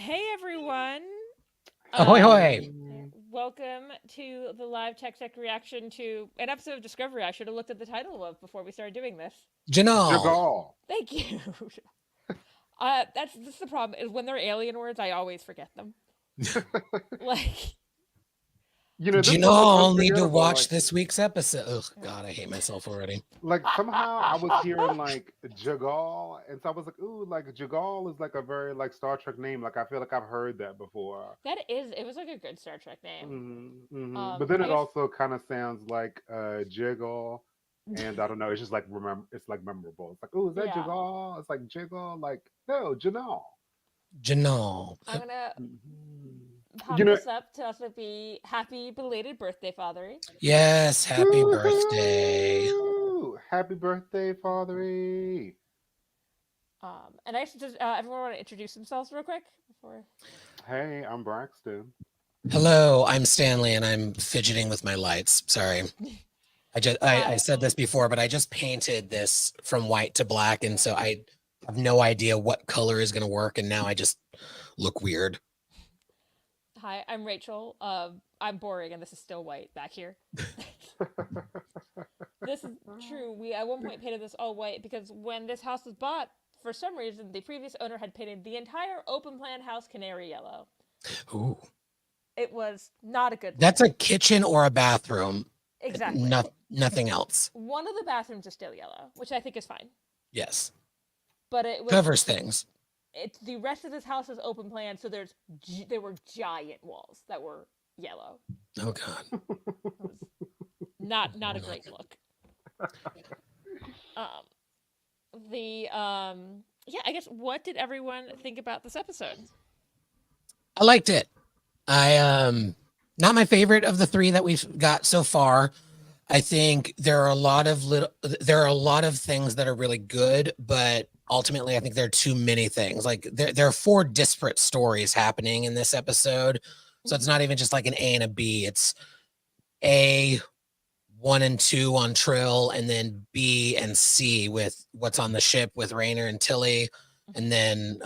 Hey everyone! Ahoy Um, hoy! Welcome to the live Tex-Trek reaction to an episode of Discovery I should have looked at the title of before we started doing this. Jinaal. Jagal. Thank you. That's the problem is when they're alien words, I always forget them. Like, This one was Jinaal need to unforgettable. watch this week's episode. Oh God, I hate myself already. Somehow I was hearing Jagal, and so I was like, ooh, like Jagal is like a very like Star Trek name. Like I feel like I've heard that before. it was like a good Star Trek name. But then I it guess also kind of sounds like Jiggle, and I don't know. It's just like remember. It's like memorable. It's like, ooh, is that yeah. Jagal? It's like Jiggle. Like no, Janal. Jinaal. I'm gonna Mhm. pop You know, this up to also be happy belated birthday, Fathery. Yes, happy birthday. woohoo! Happy birthday, Fathery. And I should just everyone want to introduce themselves real quick before. Hey, I'm Braxton. Hello, I'm Stanley and I'm fidgeting with my lights. Sorry. I Hi. said this before, but I just painted this from white to black, and so I have no idea what color is gonna work, and now I just look weird. Hi, I'm Rachel. I'm boring, and this is still white back here. This is true. We at one point painted this all white because when this house was bought, for some reason, the previous owner had painted the entire open plan house canary yellow. Ooh. It was not a good That's look. a kitchen or a bathroom. Exactly. Nothing else. One of the bathrooms is still yellow, which I think is fine. Yes. But it was Covers things. it's the rest of this house is open plan, so there were giant walls that were yellow. Oh God. It was not a great look. Um, yeah, I guess what did everyone think about this episode? I liked it. I not my favorite of the three that we've got so far. I think there are a lot of things that are really good, but ultimately I think there are too many things. Like there are four disparate stories happening in this episode. So it's not even just like an A and a B. It's A, 1 and 2 on Trill, and then B and C with what's on the ship with Rayner and Tilly, and then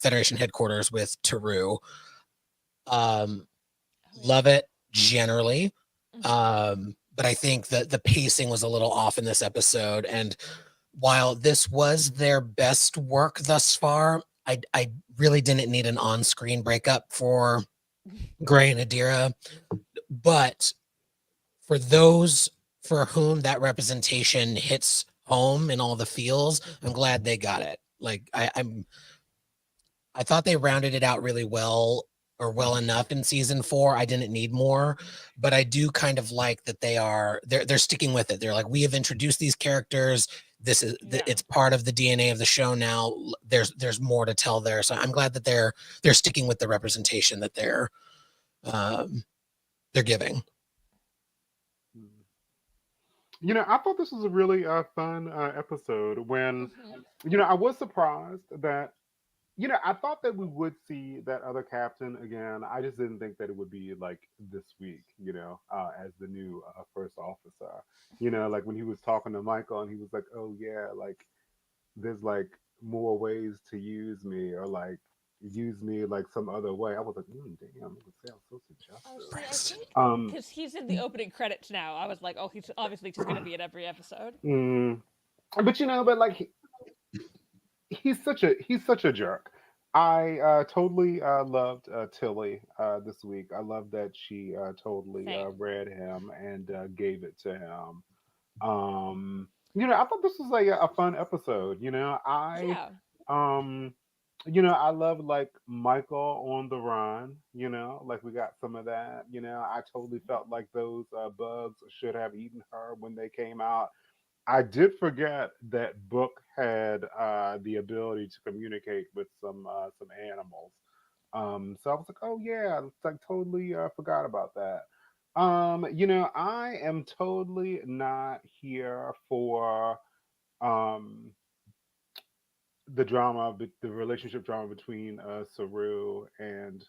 Federation headquarters with Taru. Um, Oh yeah. love it generally. Mm-hmm. But I think that the pacing was a little off in this episode. And while this was their best work thus far, I really didn't need an on-screen breakup for Gray and Adira. But for those for whom that representation hits home in all the feels, I'm glad they got it. Like I thought they rounded it out really well or well enough in season 4. I didn't need more, but I do kind of like that they're sticking with it. They're like, we have introduced these characters. This is Yeah. it's part of the DNA of the show now. There's more to tell there. So I'm glad that they're sticking with the representation that um they're giving. I thought this was a really fun episode when, Mm-hmm. I was surprised that, I thought that we would see that other captain again. I just didn't think that it would be like this week, as the new first officer. Like when he was talking to Michael and he was like, oh, yeah, like there's like more ways to use me or like use me like some other way. I was like, damn, it sounds so Oh, suggestive. see, I think Um, because he's in the opening credits now, I was like, oh, he's obviously just going to be in every episode. mm, but but like he's such a jerk. I totally loved Tilly this week. I love that she totally Same. read him and gave it to him. I thought this was like a fun episode. Yeah. Um, I love like Michael on the run. Like we got some of that. I totally felt like those bugs should have eaten her when they came out. I did forget that Book had the ability to communicate with some animals. So I was like, oh yeah, it's like totally forgot about that. I am totally not here for um the drama, the relationship drama between Saru and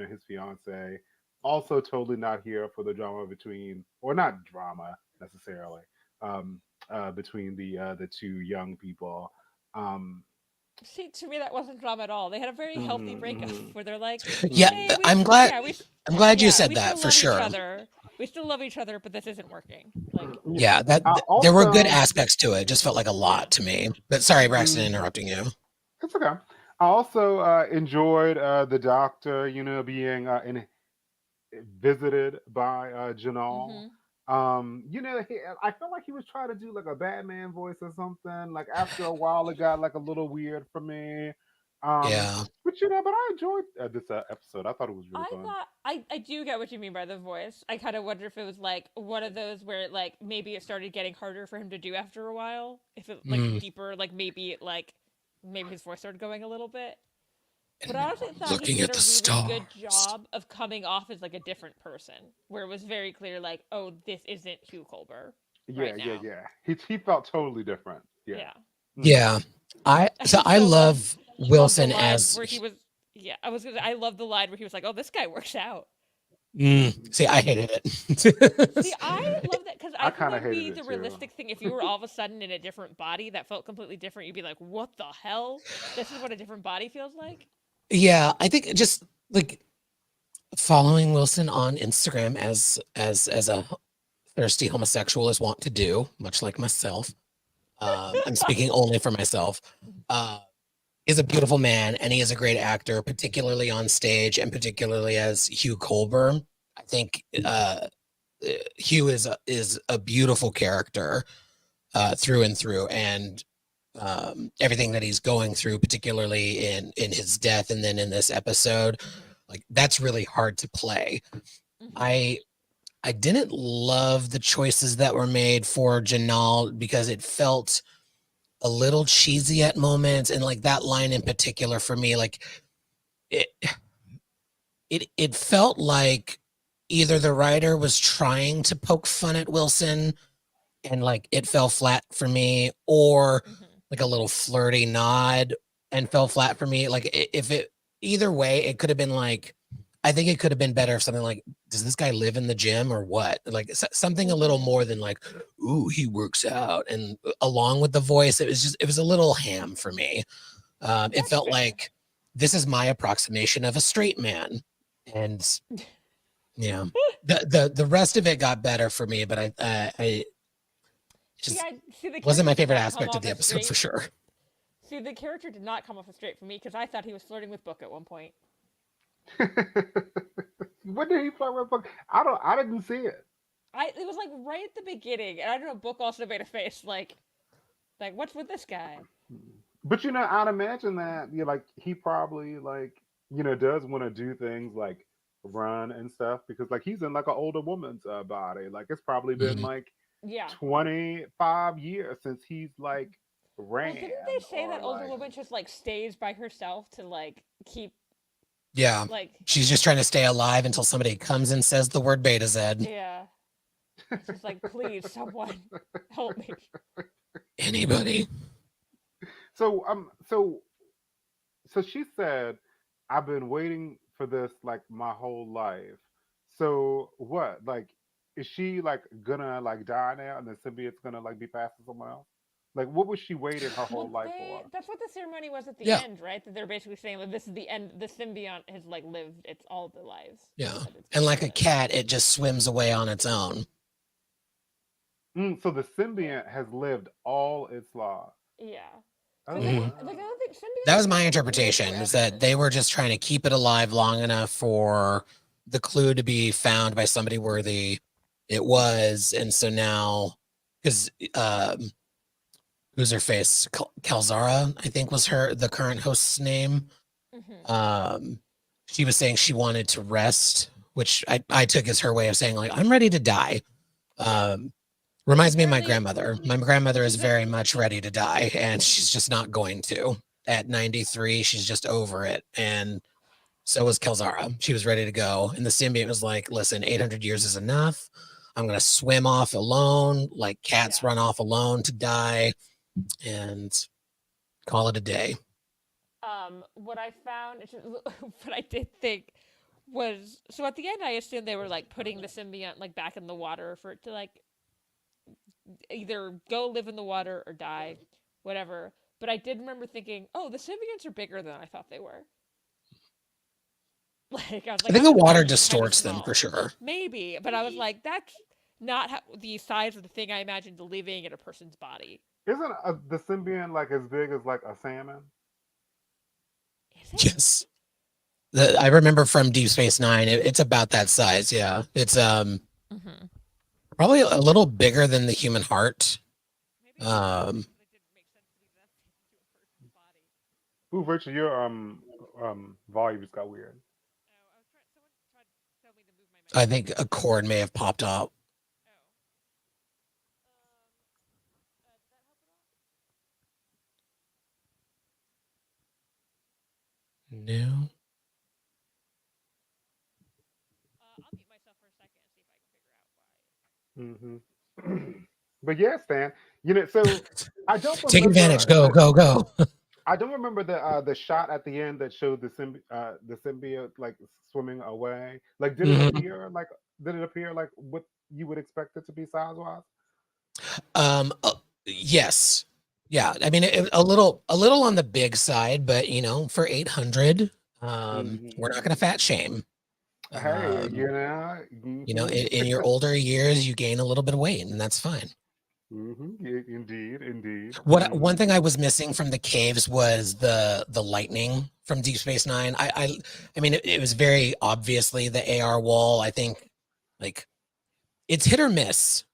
his fiance. Also, totally not here for the drama between, or not drama necessarily, um, between the two young people. Um, See, to me, that wasn't drama at all. They had a very healthy Mm-hmm, breakup mm-hmm. where they're like, Yeah, "Hey, I'm glad. yeah, I'm glad you yeah, said we that still for love each sure. other. We still love each other, but this isn't working." Like, Yeah. Yeah, I there were good also, aspects to it. It just felt like a yeah, lot to me. But sorry, Braxton, mm, interrupting you. it's okay. I also enjoyed the doctor, being visited by Jinaal. mm-hmm. I felt like he was trying to do like a Batman voice or something. Like after a while, it got like a little weird for me. Um, Yeah. but I enjoyed this episode. I thought it was really I fun. thought I do get what you mean by the voice. I kind of wonder if it was like one of those where like maybe it started getting harder for him to do after a while. If it like Mm. deeper, like maybe his voice started going a little bit. But I And honestly thought he looking did at a the really good stars. job of coming off as like a different person, where it was very clear like, oh, this isn't Hugh Culber right Yeah, yeah, now. yeah. He felt totally different. Yeah. Yeah, Hmm. Yeah, I so I I so love love the Wilson line as where he was. Yeah, I love the line where he was like, "Oh, this guy works out." see, I hated it. See, I love that because I I think kind that of would hated be it the too. realistic thing. If you were all of a sudden in a different body that felt completely different, you'd be like, "What the hell? This is what a different body feels like." Yeah, I think just like following Wilson on Instagram as a thirsty homosexual is wont to do, much like myself. I'm speaking only for myself. Uh, is a beautiful man and he is a great actor, particularly on stage and particularly as Hugh Culber. I think Hugh is a beautiful character through and through, and everything that he's going through, particularly in his death, and then in this episode, Mm-hmm. like that's really hard to play. Mm-hmm. I didn't love the choices that were made for Janal because it felt a little cheesy at moments, and like that line in particular for me, like it it felt like either the writer was trying to poke fun at Wilson and like it fell flat for me, or Mm-hmm. like a little flirty nod and fell flat for me. Like if it either way, it could have been like I think it could have been better if something like, does this guy live in the gym or what? Like something a little Mm-hmm. more than like, ooh, he works out. And along with the voice, it was a little ham for me. It That's felt fair. like this is my approximation of a straight man. And yeah, the rest of it got better for me, but I See, just the wasn't character my did favorite not come aspect of off the as episode for straight. sure. See, the character did not come off as straight for me because I thought he was flirting with Book at one point. When did he play with? I didn't see it. It was like right at the beginning, and I don't know. Book also made a face like what's with this guy? But I'd imagine that like he probably like does want to do things like run and stuff because like he's in like an older woman's body. Like it's probably been Mhm. like Yeah. 25 years since he's like Well, ran didn't they say or that older like woman just like stays by herself to like keep Yeah. like She's just trying to stay alive until somebody comes and says the word Beta Z. yeah. It's just like please someone help me. Anybody. so she said I've been waiting for this like my whole life. So what? Like is she like gonna like die now and the symbiote's gonna like be passed to someone else? Like what was she waiting her whole Well, life they for? that's what the ceremony was at the Yeah. end, right? That they're basically saying that this is the end. The symbiont has like lived its all the lives Yeah. that it's And going like to a live. cat, it just swims away on its own. So the symbiont has lived all its life. Yeah. Because Oh I Mhm. like I wow. don't think That symbiotes was my don't live interpretation, is that forever. they were just trying to keep it alive long enough for the clue to be found by somebody worthy. It was. And so now, because who's her face? Calzara, I think was the current host's name. Mm-hmm. Um, she was saying she wanted to rest, which I took as her way of saying, like, I'm ready to die. Yeah. Which Reminds me of my apparently, grandmother. My grandmother which is is a very much ready to die, and she's just not going to. At 93, she's just over it. And so was Kelzara. She was ready to go. And the symbiote was like, listen, 800 years is enough. I'm going to swim off alone, like cats yeah. run off alone to die, and call it a day. What I found, what I did think was so at the end I assumed they were like putting the symbiont like back in the water for it to like either go live in the water or die, whatever. but I did remember thinking, oh, the symbionts are bigger than I thought they were. Like, I was like, I think I'm the water imagining kind of distorts them for small. sure. Maybe, but I was like, that's not how, the size of the thing I imagined living in a person's body. Isn't the symbiont like as big as like a salmon? Is it? Yes. I remember from Deep Space Nine, it's about that size. Yeah. It's Mm-hmm. probably a little bigger than the human heart. Maybe it Um, didn't make sense to be that big into a person's body. Ooh, Rachel, your volume just got weird. Oh, I was trying. Someone tried to tell me to move my I mic. think a cord may have popped out. Oh. Did that help at all? No. I'll mute myself for a second and see if I can figure out why. But yeah, Stan, you know, so I don't Take advantage. remember Go, go, go. I don't remember the shot at the end that showed the symbiote like swimming away. Like, Mhm. did it appear like what you would expect it to be size wise? Yes. Yeah. I mean, a little on the big side, but for 800, we're not going to fat shame. Hey, Um, in your mhm. older years, you gain a little bit of weight, and that's fine. Indeed, indeed. One thing I was missing from the caves was the lightning from Deep Space Nine. I mean, it was very obviously the AR wall. I think, like, it's hit or miss.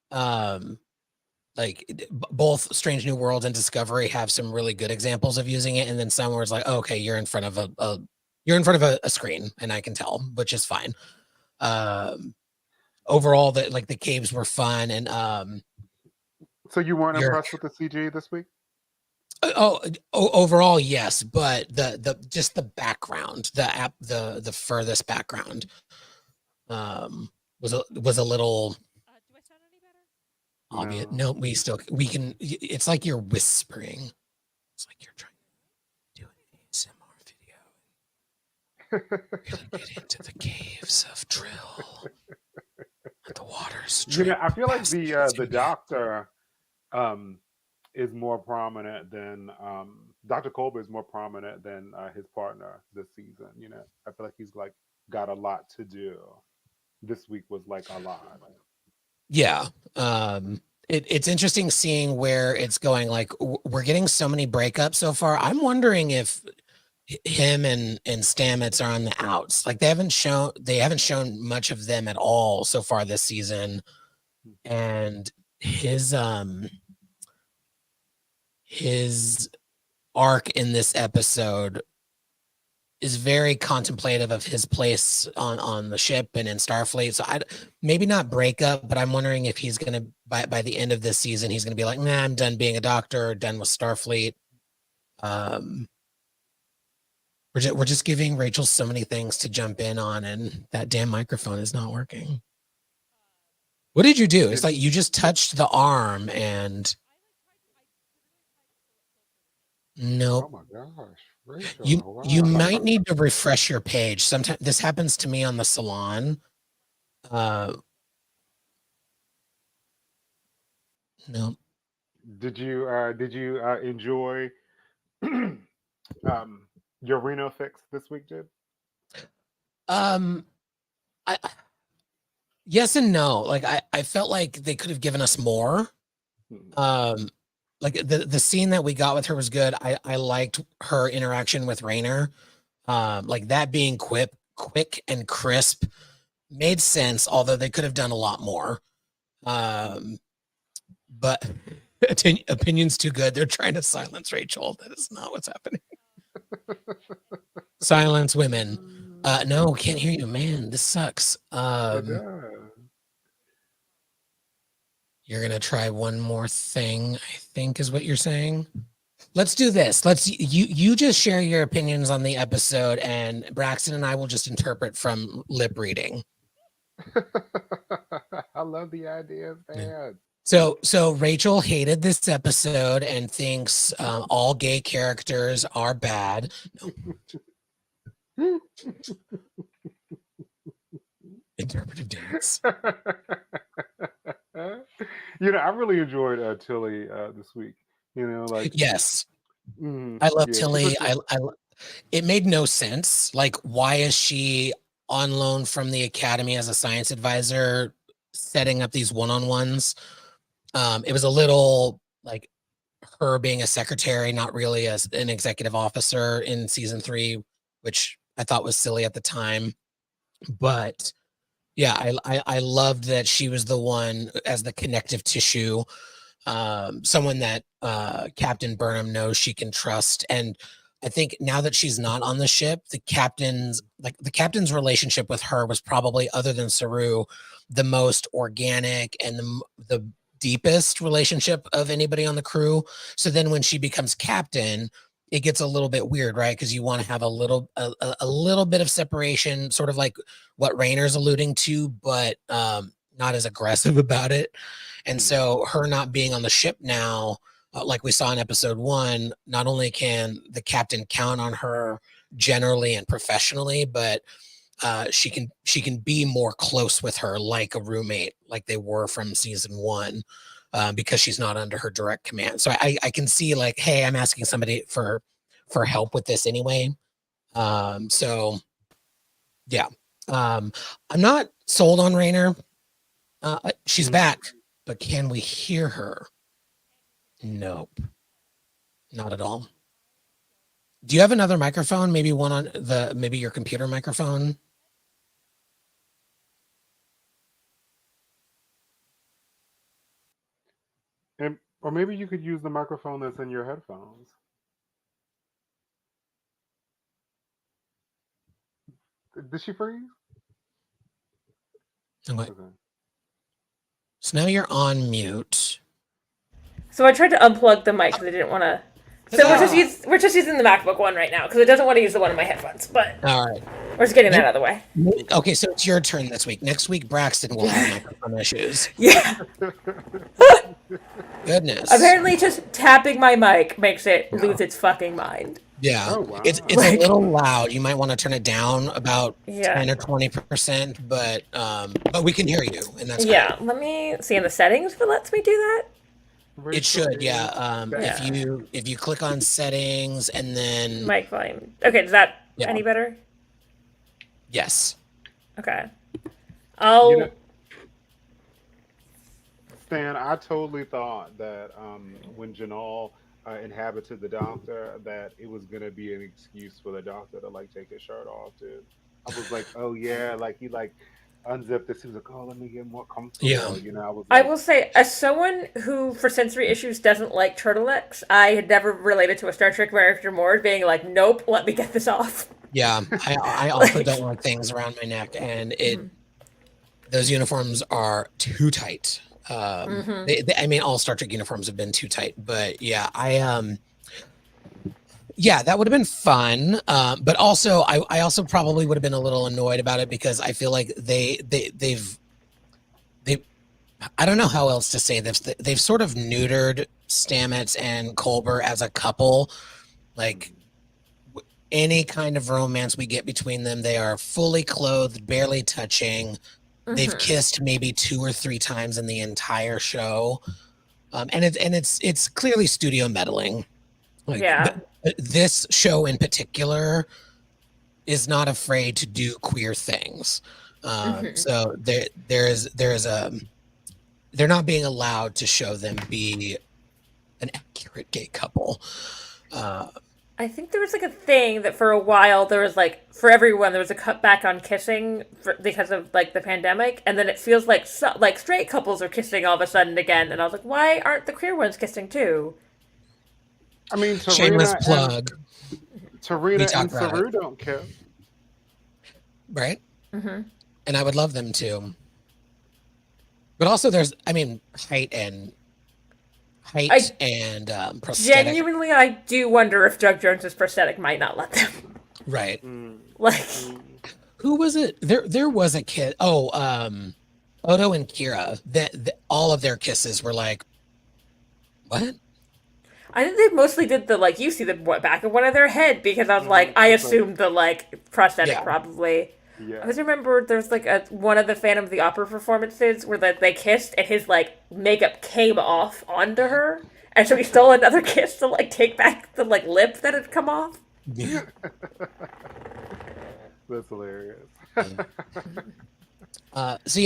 Both Strange New Worlds and Discovery have some really good examples of using it, and then some where it's like, oh, okay, you're in front of a screen, and I can tell, which is fine. Overall, the caves were fun, and So you weren't you're impressed with the CG this week? overall, yes, but the just the background, the furthest background, was a little Do I sound any better? obvious. No. No, we can. It's like you're whispering. It's like you're trying to do an ASMR video. Really get into the caves of Trill. The water's I feel like past the doctor um is more prominent than Dr. Culber is more prominent than his partner this season. I feel like he's like got a lot to do. This week was like a lot. Yeah. It's interesting seeing where it's going. Like, we're getting so many breakups so far. I'm wondering if him and Stamets are on the outs. Like, they haven't shown much of them at all so far this season. And his arc in this episode is very contemplative of his place on the ship and in Starfleet. So maybe not breakup, but I'm wondering if he's gonna by the end of this season, he's gonna be like, nah, I'm done being a doctor, done with Starfleet. We're just giving Rachel so many things to jump in on, and that damn microphone is not working. What did you do? It's like you just touched the arm and nope. Oh my gosh, Rachel! You Wow. might need to refresh your page. Sometimes this happens to me on the salon. No. Did you enjoy your Reno fix this week, Jib? I yes and no. Like, I felt like they could have given us more. Like, the scene that we got with her was good. I liked her interaction with Raynor. Like, that being quick and crisp made sense, although they could have done a lot more. But opinions too good. They're trying to silence Rachel. That is not what's happening. Silence women. No, can't hear you, man. This sucks. You're gonna try one more thing, I think is what you're saying. Let's do this. You just share your opinions on the episode, and Braxton and I will just interpret from lip reading. I love the idea, man. So Rachel hated this episode and thinks all gay characters are bad. No. Interpretive dance. I really enjoyed Tilly this week. Yes. I love Yeah, she Tilly. puts it. It made no sense. Like, why is she on loan from the academy as a science advisor, setting up these one-on-ones? It was a little like her being a secretary, not really as an executive officer in season 3, which I thought was silly at the time. But yeah, I loved that she was the one as the connective tissue, someone that Captain Burnham knows she can trust. And I think now that she's not on the ship, the captain's relationship with her was probably, other than Saru, the most organic and the deepest relationship of anybody on the crew. So then when she becomes captain, it gets a little bit weird, right? Because you want to have a little bit of separation, sort of like what Rayner's alluding to, but not as aggressive about it. And so her not being on the ship now, like we saw in episode 1, not only can the captain count on her generally and professionally, but she can be more close with her, like a roommate, like they were from season 1, because she's not under her direct command. So I can see, like, hey, I'm asking somebody for help with this anyway. So yeah, I'm not sold on Rayner. She's back, but can we hear her? Nope, not at all. Do you have another microphone? Maybe one on maybe your computer microphone? Or maybe you could use the microphone that's in your headphones. Did she freeze? Okay. Okay. So now you're on mute. So I tried to unplug the mic because I didn't want to. So we're just using the MacBook one right now because it doesn't want to use the one in my headphones. But All right. we're just getting that out of the way. Okay, so it's your turn this week. Next week, Braxton will have microphone issues. Yeah. Goodness. Apparently, just tapping my mic makes it lose its fucking mind. Yeah. Oh, wow. It's a little loud. You might want to turn it down about Yeah. 10 or 20%, but we can hear you, and that's Yeah. great. Let me see in the settings if it lets me do that. It should, yeah. Yeah. If you click on settings and then Mic volume. Okay, is that Yeah. any better? yes. Okay. I'll. You know, Stan, I totally thought that when Jinaal inhabited the doctor, that it was gonna be an excuse for the doctor to like take his shirt off too. I was like, oh yeah, like he like unzipped this. He was like, oh, let me get more comfortable. Yeah. You know, I was I like, will say, as someone who, for sensory issues, doesn't like turtlenecks, I had never related to a Star Trek character more being like, nope, let me get this off. Yeah. I also don't want things around my neck, and those uniforms are too tight. I mean, all Star Trek uniforms have been too tight, but yeah, yeah, that would have been fun. But also, I also probably would have been a little annoyed about it because I feel like they've I don't know how else to say this. They've sort of neutered Stamets and Culber as a couple. Like, any kind of romance we get between them, they are fully clothed, barely touching. They've kissed maybe 2 or 3 times in the entire show, and it's clearly studio meddling. Like, Yeah. this show in particular is not afraid to do queer things. So they're not being allowed to show them be an accurate gay couple. I think there was like a thing that for a while there was like for everyone there was a cut back on kissing because of like the pandemic, and then it feels like like straight couples are kissing all of a sudden again, and I was like, why aren't the queer ones kissing too? I mean, Shameless plug. Tarina and Saru don't kiss, right? And I would love them to. But also, there's, I mean, height and prosthetic. Genuinely, I do wonder if Doug Jones's prosthetic might not let them. Right. Like, who was it? There was a kid. Oh, Odo and Kira. That all of their kisses were like, what? I think they mostly did the like you see the back of one of their head because I was like I assumed the like prosthetic probably. Yeah. I just remember there's like one of the Phantom of the Opera performances where they kissed and his like makeup came off onto her and so he stole another kiss to like take back the like lip that had come off. Yeah. That's hilarious. Yeah. So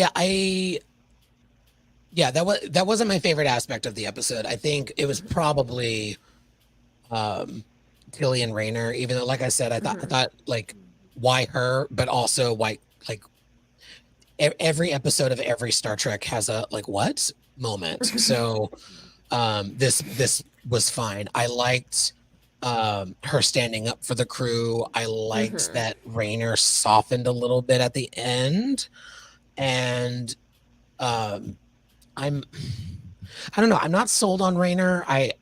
yeah, that wasn't my favorite aspect of the episode. I think it was probably Tilly and Rayner, even though, like I said, I thought like, why her, but also why, like, every episode of every Star Trek has a like what moment. So this was fine. I liked her standing up for the crew. I liked that Rayner softened a little bit at the end, and I don't know. I'm not sold on Rayner. I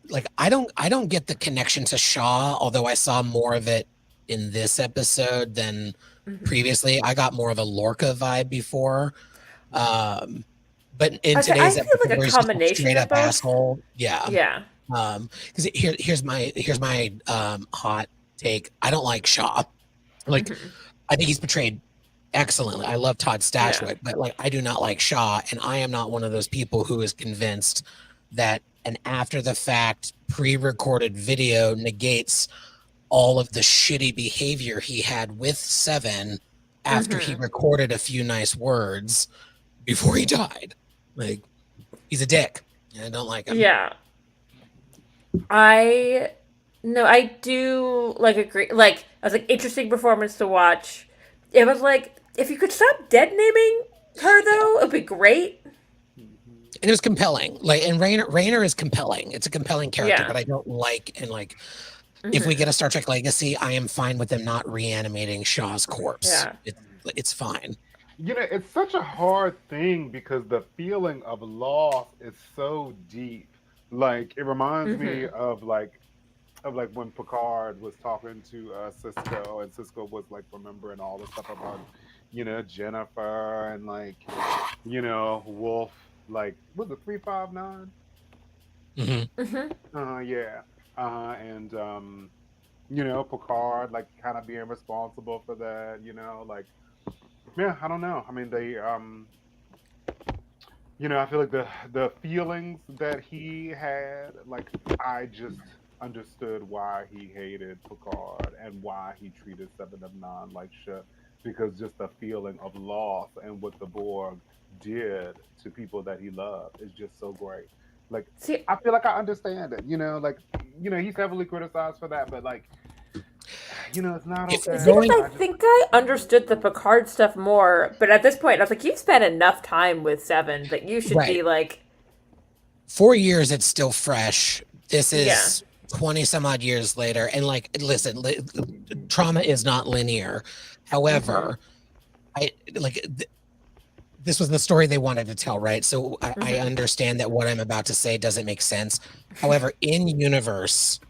don't get the connection to Shaw, although I saw more of it in this episode than previously. I got more of a Lorca vibe before. But in today's I feel episode, like where a he's just a combination straight of up both. asshole. Yeah. Yeah. Because here's my hot take. I don't like Shaw. Like, I think he's portrayed excellently. I love Todd Stashwick, but like, I do not like Shaw, and I am not one of those people who is convinced that an after the fact pre-recorded video negates all of the shitty behavior he had with Seven after he recorded a few nice words before he died. Like, he's a dick, and I don't like him. Yeah. I do like agree. Like, I was like, interesting performance to watch. It was like, if you could stop dead naming her though, it'd be great. And it was compelling. Like, and Rayner is compelling. It's a compelling character, Yeah. but I don't like, and like, if we get a Star Trek Legacy, I am fine with them not reanimating Shaw's corpse. Yeah. It's fine. You know, it's such a hard thing because the feeling of loss is so deep. Like, it reminds me of like when Picard was talking to Cisco, and Cisco was like remembering all the stuff about, you know, Jennifer and like, you know, Wolf. Like, was it 359? Yeah. And you know, Picard like kind of being responsible for that. You know, like, yeah, I don't know. I mean, they you know, I feel like the feelings that he had, like, I just understood why he hated Picard and why he treated Seven of Nine like shit, because just the feeling of loss and what the Borg did to people that he loved is just so great. Like, See, I feel like I understand it. You know, like, you know, he's heavily criticized for that, but like, you know, it's not If okay. because I I just, think I understood the Picard stuff more, but at this point, I was like, you've spent enough time with Seven that you should be Right. like, 4 years, it's still fresh. This Yeah. is 20 some odd years later. And like, listen, trauma is not linear. However, I like, this was the story they wanted to tell, right? So I understand that what I'm about to say doesn't make sense. However, in universe,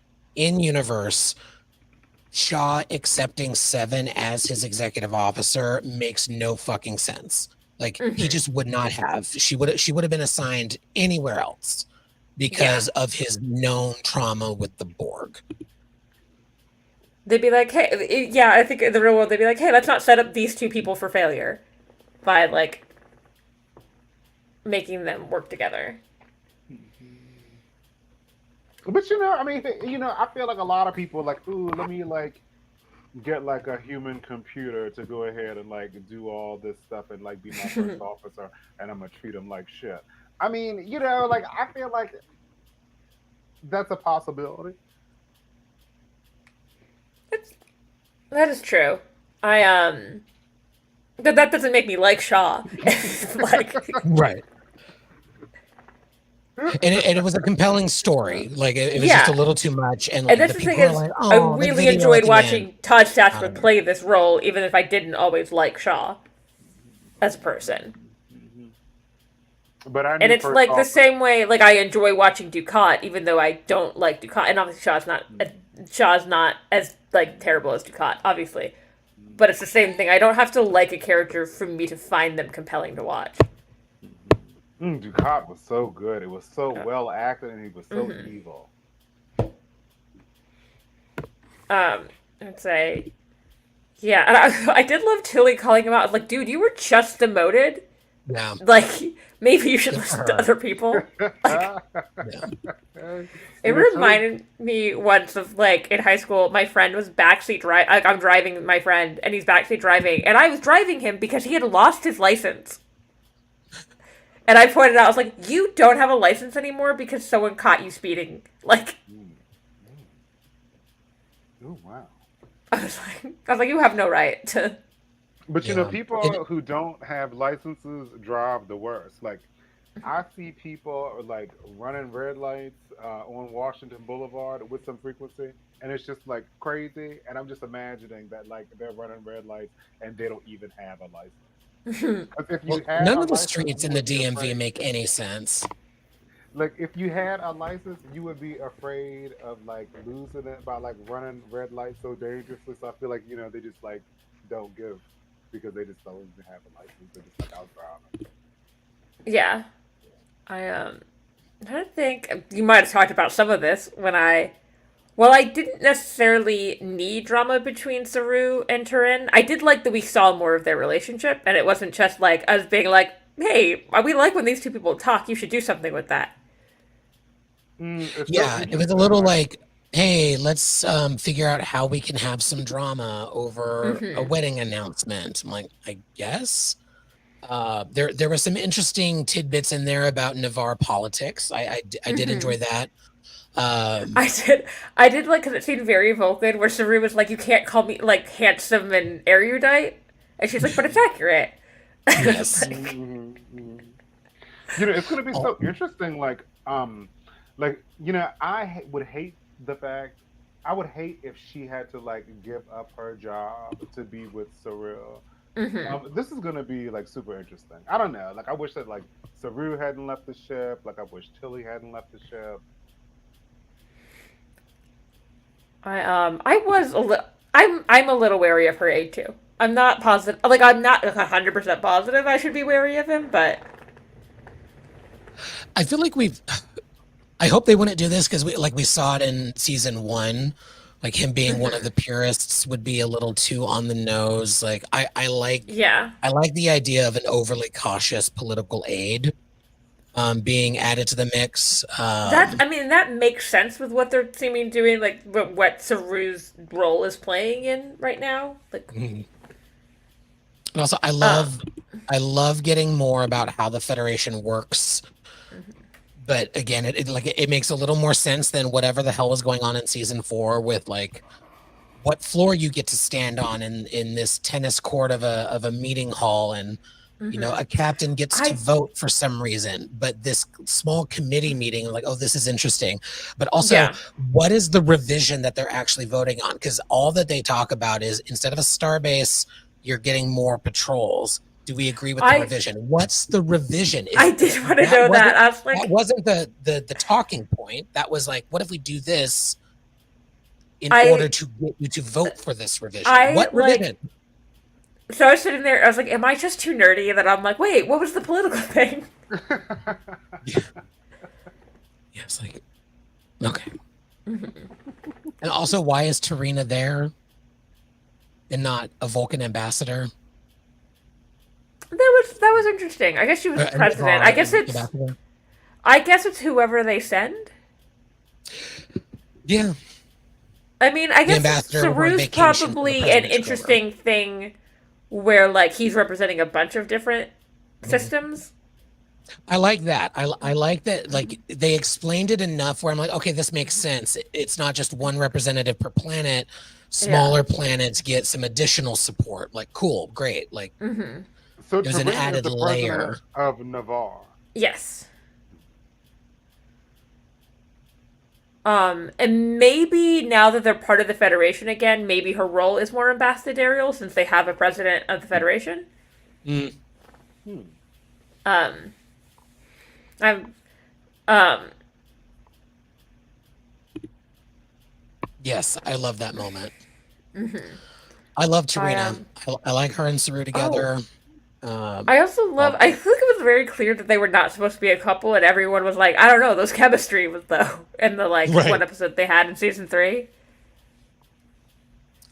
Shaw accepting Seven as his executive officer makes no fucking sense. Like, he just would not have. She would have been assigned anywhere else because of his known trauma with the Borg. they'd be like, hey, yeah, I think in the real world, they'd be like, hey, let's not set up these two people for failure by like making them work together. but you know, I mean, you know, I feel like a lot of people like, ooh, let me like get like a human computer to go ahead and like do all this stuff and like be my first officer, and I'm gonna treat him like shit. I mean, you know, like, I feel like that's a possibility. That is true. But that doesn't make me like Shaw. Like, Right. And it was a compelling story. Like, it was just a little too much. And like, and that's the the thing people are is, like, I oh, the really video enjoyed at the watching end. Todd I Stashwick don't know. play this role, even if I didn't always like Shaw as a person. But I And knew it's first like the off, same way, like I enjoy watching Ducat, even though I don't like Ducat. And obviously, Shaw's not as like terrible as Ducat, obviously. But it's the same thing. I don't have to like a character for me to find them compelling to watch. Ducat was so good. It was so well acted, and he was so evil. I'd say, yeah. And I did love Tilly calling him out. I was like, dude, you were just demoted. Yeah. Like, Maybe you should Good for listen to her. other people. Like, Yeah. it Tilly. reminded me once of like in high school, my friend was backseat driving. Like I'm driving my friend, and he's backseat driving, and I was driving him because he had lost his license. And I pointed out, I was like, "You don't have a license anymore because someone caught you speeding." Like, Mm, mm. Oh wow. I was like, "You have no right to." But Yeah. people who don't have licenses drive the worst. Like I see people like running red lights on Washington Boulevard with some frequency, and it's just like crazy. And I'm just imagining that like they're running red lights and they don't even have a license. Because if you Well, had none a of the license, streets you in the would be DMV afraid. make any sense. Like if you had a license, you would be afraid of like losing it by like running red lights so dangerously. So I feel like they just like don't give because they just don't even have a license. They're just like out driving. Yeah, I. I don't think you might have talked about some of this when I. Well, I didn't necessarily need drama between Saru and Turin. I did like that we saw more of their relationship, and it wasn't just like us being like, "Hey, we like when these two people talk. You should do something with that." It's so Yeah, it was a interesting. little Like, like, hey, let's figure out how we can have some drama over a Mm-hmm. wedding announcement. I'm like, I guess. There were some interesting tidbits in there about Navarre politics. I did Mm-hmm. enjoy that. Um, I did. I did like because it seemed very Vulcan, where Saru was like, "You can't call me like handsome and erudite," and she's like, "But it's accurate." It's yes. like, it's gonna be Oh, so interesting. Would hate the fact. I would hate if she had to like give up her job to be with Surreal. mm-hmm. This is gonna be like super interesting. I don't know. Like I wish that like Saru hadn't left the ship. Like I wish Tilly hadn't left the ship. I was a little. I'm a little wary of her aide too. I'm not positive. Like I'm not 100% positive I should be wary of him, but I feel like we've. I hope they wouldn't do this because we saw it in season one. Like him being one of mm-hmm. the purists would be a little too on the nose. Like Yeah. I like the idea of an overly cautious political aide being added to the mix. That I mean that makes sense with what they're seeming doing, like what Saru's role is playing in right now. Like, Mhm. And also, um, I love getting more about how the Federation works. But again, it makes a little more sense than whatever the hell was going on in season 4 with like what floor you get to stand on in this tennis court of a meeting hall, and mm-hmm. a captain gets to I vote for some reason, but this small committee meeting, like, oh, this is interesting. But also, yeah. what is the revision that they're actually voting on? Because all that they talk about is instead of a starbase, you're getting more patrols. Do we agree with the I revision? What's the revision? I Is did want to that know that. wasn't I was that like, wasn't the talking point? That was like, what if we do this in order I to get you to vote for this revision? I What like. revision? So I was sitting there. I was like, "Am I just too nerdy?" That I'm like, "Wait, what was the political thing?" Yeah, yeah, it's like, okay. And also, why is Tarina there and not a Vulcan ambassador? That was interesting. I guess she was Or a president. Navarre ambassador? I guess it's whoever they send. Yeah, I mean, I the guess ambassador went on Saru's vacation so the probably an president took over. interesting thing where like he's representing a bunch of different Mhm. systems. I like that. I like that. Like they explained it enough where I'm like, okay, this makes sense. It's not just one representative per planet. Yeah. Smaller planets get some additional support. Like, cool, great. Like Mm-hmm. So it was an Tarina is added the president layer. of Navarre. Yes. And maybe now that they're part of the Federation again, maybe her role is more ambassadorial since they have a president of the Federation. Mm, Hmm. Um, I'm, um, yes, I love that moment. I love I Tarina. I like her and Saru oh, together. Um, I also love. well, I feel like it was very clear that they were not supposed to be a couple, and everyone was like, "I don't know, those chemistry was though." In the like one right. episode they had in season three.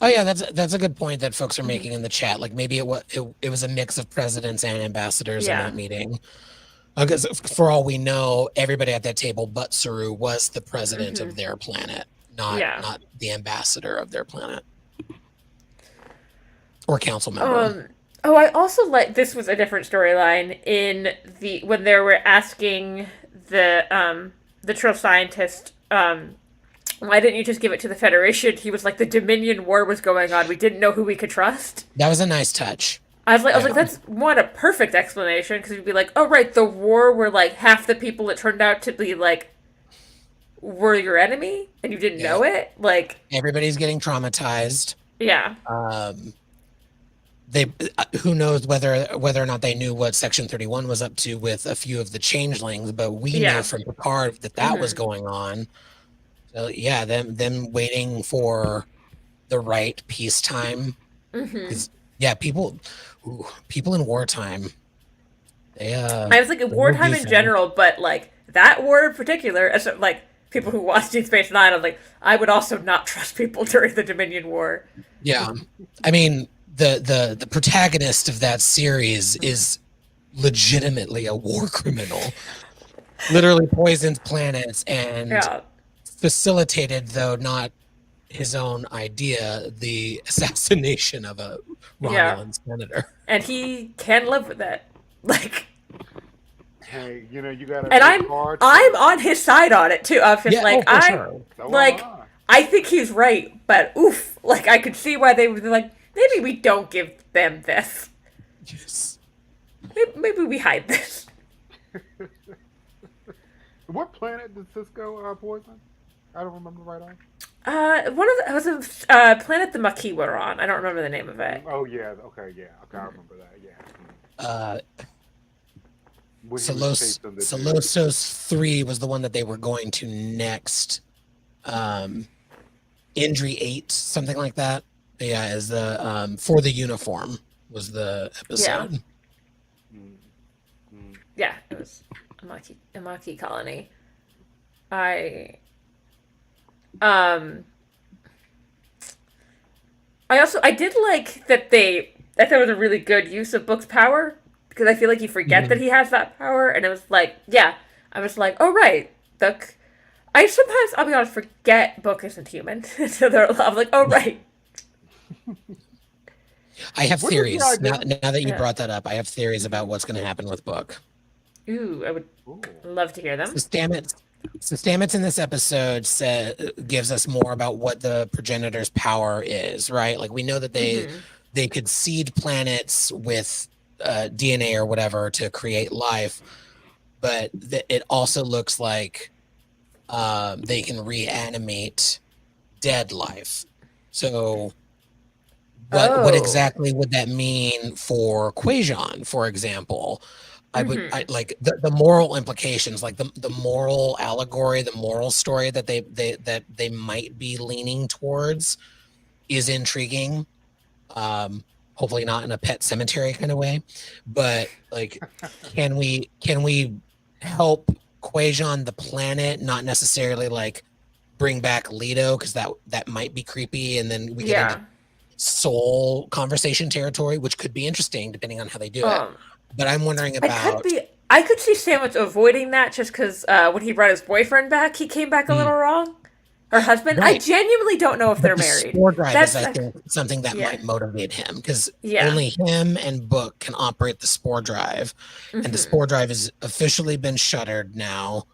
Oh yeah, that's a good point that folks are making in the chat. Like maybe it was a mix of presidents and ambassadors in Yeah. that meeting. Because for all we know, everybody at that table but Saru was the president Mm-hmm. of their planet, not Yeah. the ambassador of their planet or council member. Oh, I also like this was a different storyline in the when they were asking the Trill scientist why didn't you just give it to the Federation? He was like the Dominion War was going on. We didn't know who we could trust. That was a nice touch. I was like, that's one a perfect explanation because you'd be like, oh right, the war where like half the people it turned out to be like were your enemy and you didn't know it. Like everybody's getting traumatized. Yeah. They who knows whether or not they knew what Section 31 was up to with a few of the changelings, but we know from Picard that was going on. So yeah, them waiting for the right peacetime. Yeah, people in wartime. They I was like wartime in general, but like that war in particular, as like people who watched Deep Space Nine, I was like, I would also not trust people during the Dominion War. Yeah, I mean the protagonist of that series is legitimately a war criminal. Literally poisoned planets and facilitated, though not his own idea, the assassination of a Romulan senator. And he can live with it. Like, hey, you know, you gotta. And I'm on his side on it too. I'm just I think he's right, but oof, like I could see why they would be like, maybe we don't give them this. Yes. Maybe we hide this. What planet did Cisco poison? I don't remember right on. One of the, it was a planet the Maquis were on. I don't remember the name of it. Oh yeah, okay, I remember that. Yeah. Solosos 3 was the one that they were going to next. Indri 8, something like that. Yeah, is the for the uniform was the episode. Yeah, it was a Maquis colony. I did like that I thought it was a really good use of Book's power because I feel like you forget that he has that power, and it was like, I was like, oh right, I sometimes, I'll be honest, forget Book isn't human, so I'm like, oh right. I have theories now that you brought that up. I have theories about what's going to happen with Book. Ooh, I would love to hear them. Stamets in this episode gives us more about what the progenitor's power is, right? Like we know that they could seed planets with DNA or whatever to create life, but it also looks like they can reanimate dead life. So what exactly would that mean for Quajon, for example? I like the moral implications, like the moral allegory, the moral story that they might be leaning towards is intriguing. Hopefully not in a Pet Cemetery kind of way, but like, can we help Quajon the planet, not necessarily like bring back Leto, because that might be creepy, and then we get into soul conversation territory, which could be interesting depending on how they do it. But I'm wondering about. I could see Sandwich avoiding that just because when he brought his boyfriend back, he came back a little wrong. Her husband. Right. I genuinely don't know if they're married. Spore drive is, I think, something that might motivate him, because only him and Book can operate the spore drive, and the spore drive has officially been shuttered now.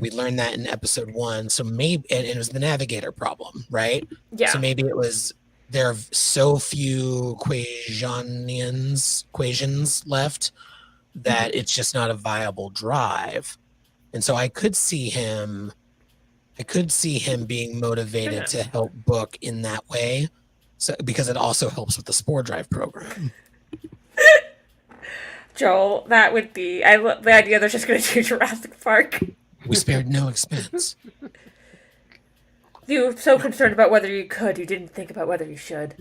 We learned that in episode 1. So maybe, and it was the navigator problem, right? Yeah. So maybe it was there are so few Quasians left that it's just not a viable drive. And so I could see him being motivated to help Book in that way. So because it also helps with the spore drive program. Joel, that would be I love the idea they're just gonna do Jurassic Park. We spared no expense. You were so concerned about whether you could, you didn't think about whether you should.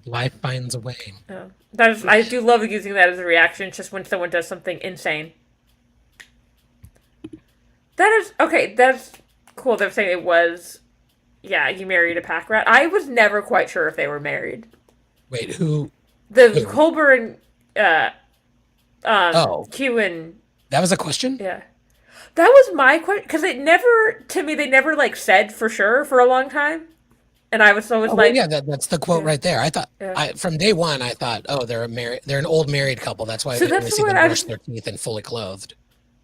Life finds a way. Oh, I do love using that as a reaction, just when someone does something insane. That is okay. That's cool. They're saying it was, you married a pack rat. I was never quite sure if they were married. Wait, who? Culber and Q and That was a question? Yeah. That was my question because it never to me they never like said for sure for a long time, and I was always Oh, well, like, yeah, that's the quote yeah, right there. I thought yeah. from day one, I thought, oh, they're an old married couple. That's why So we only that's see what them I brush was. their teeth and fully clothed.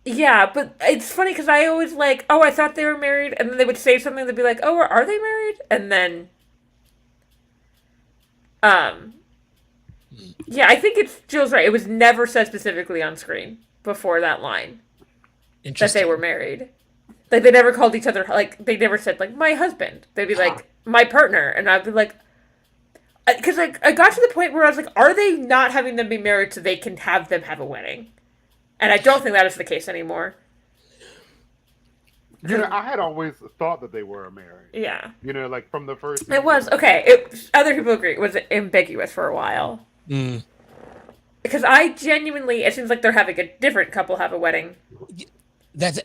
Yeah, but it's funny because I always like, oh, I thought they were married, and then they would say something. They'd be like, oh, are they married? And then, um, Hmm. yeah, I think it's Jill's right. It was never said specifically on screen before that line that they were Interesting. married. Like they never called each other like they never said like my husband. They'd be Huh. like my partner, and I'd be like, because I got to the point where I was like, are they not having them be married so they can have them have a wedding? And I don't think that is the case anymore. I had always thought that they were married. Yeah, Like from the first it season. was okay. It other people agree it was ambiguous for a while Mm. because I genuinely it seems like they're having a different couple have a wedding. That's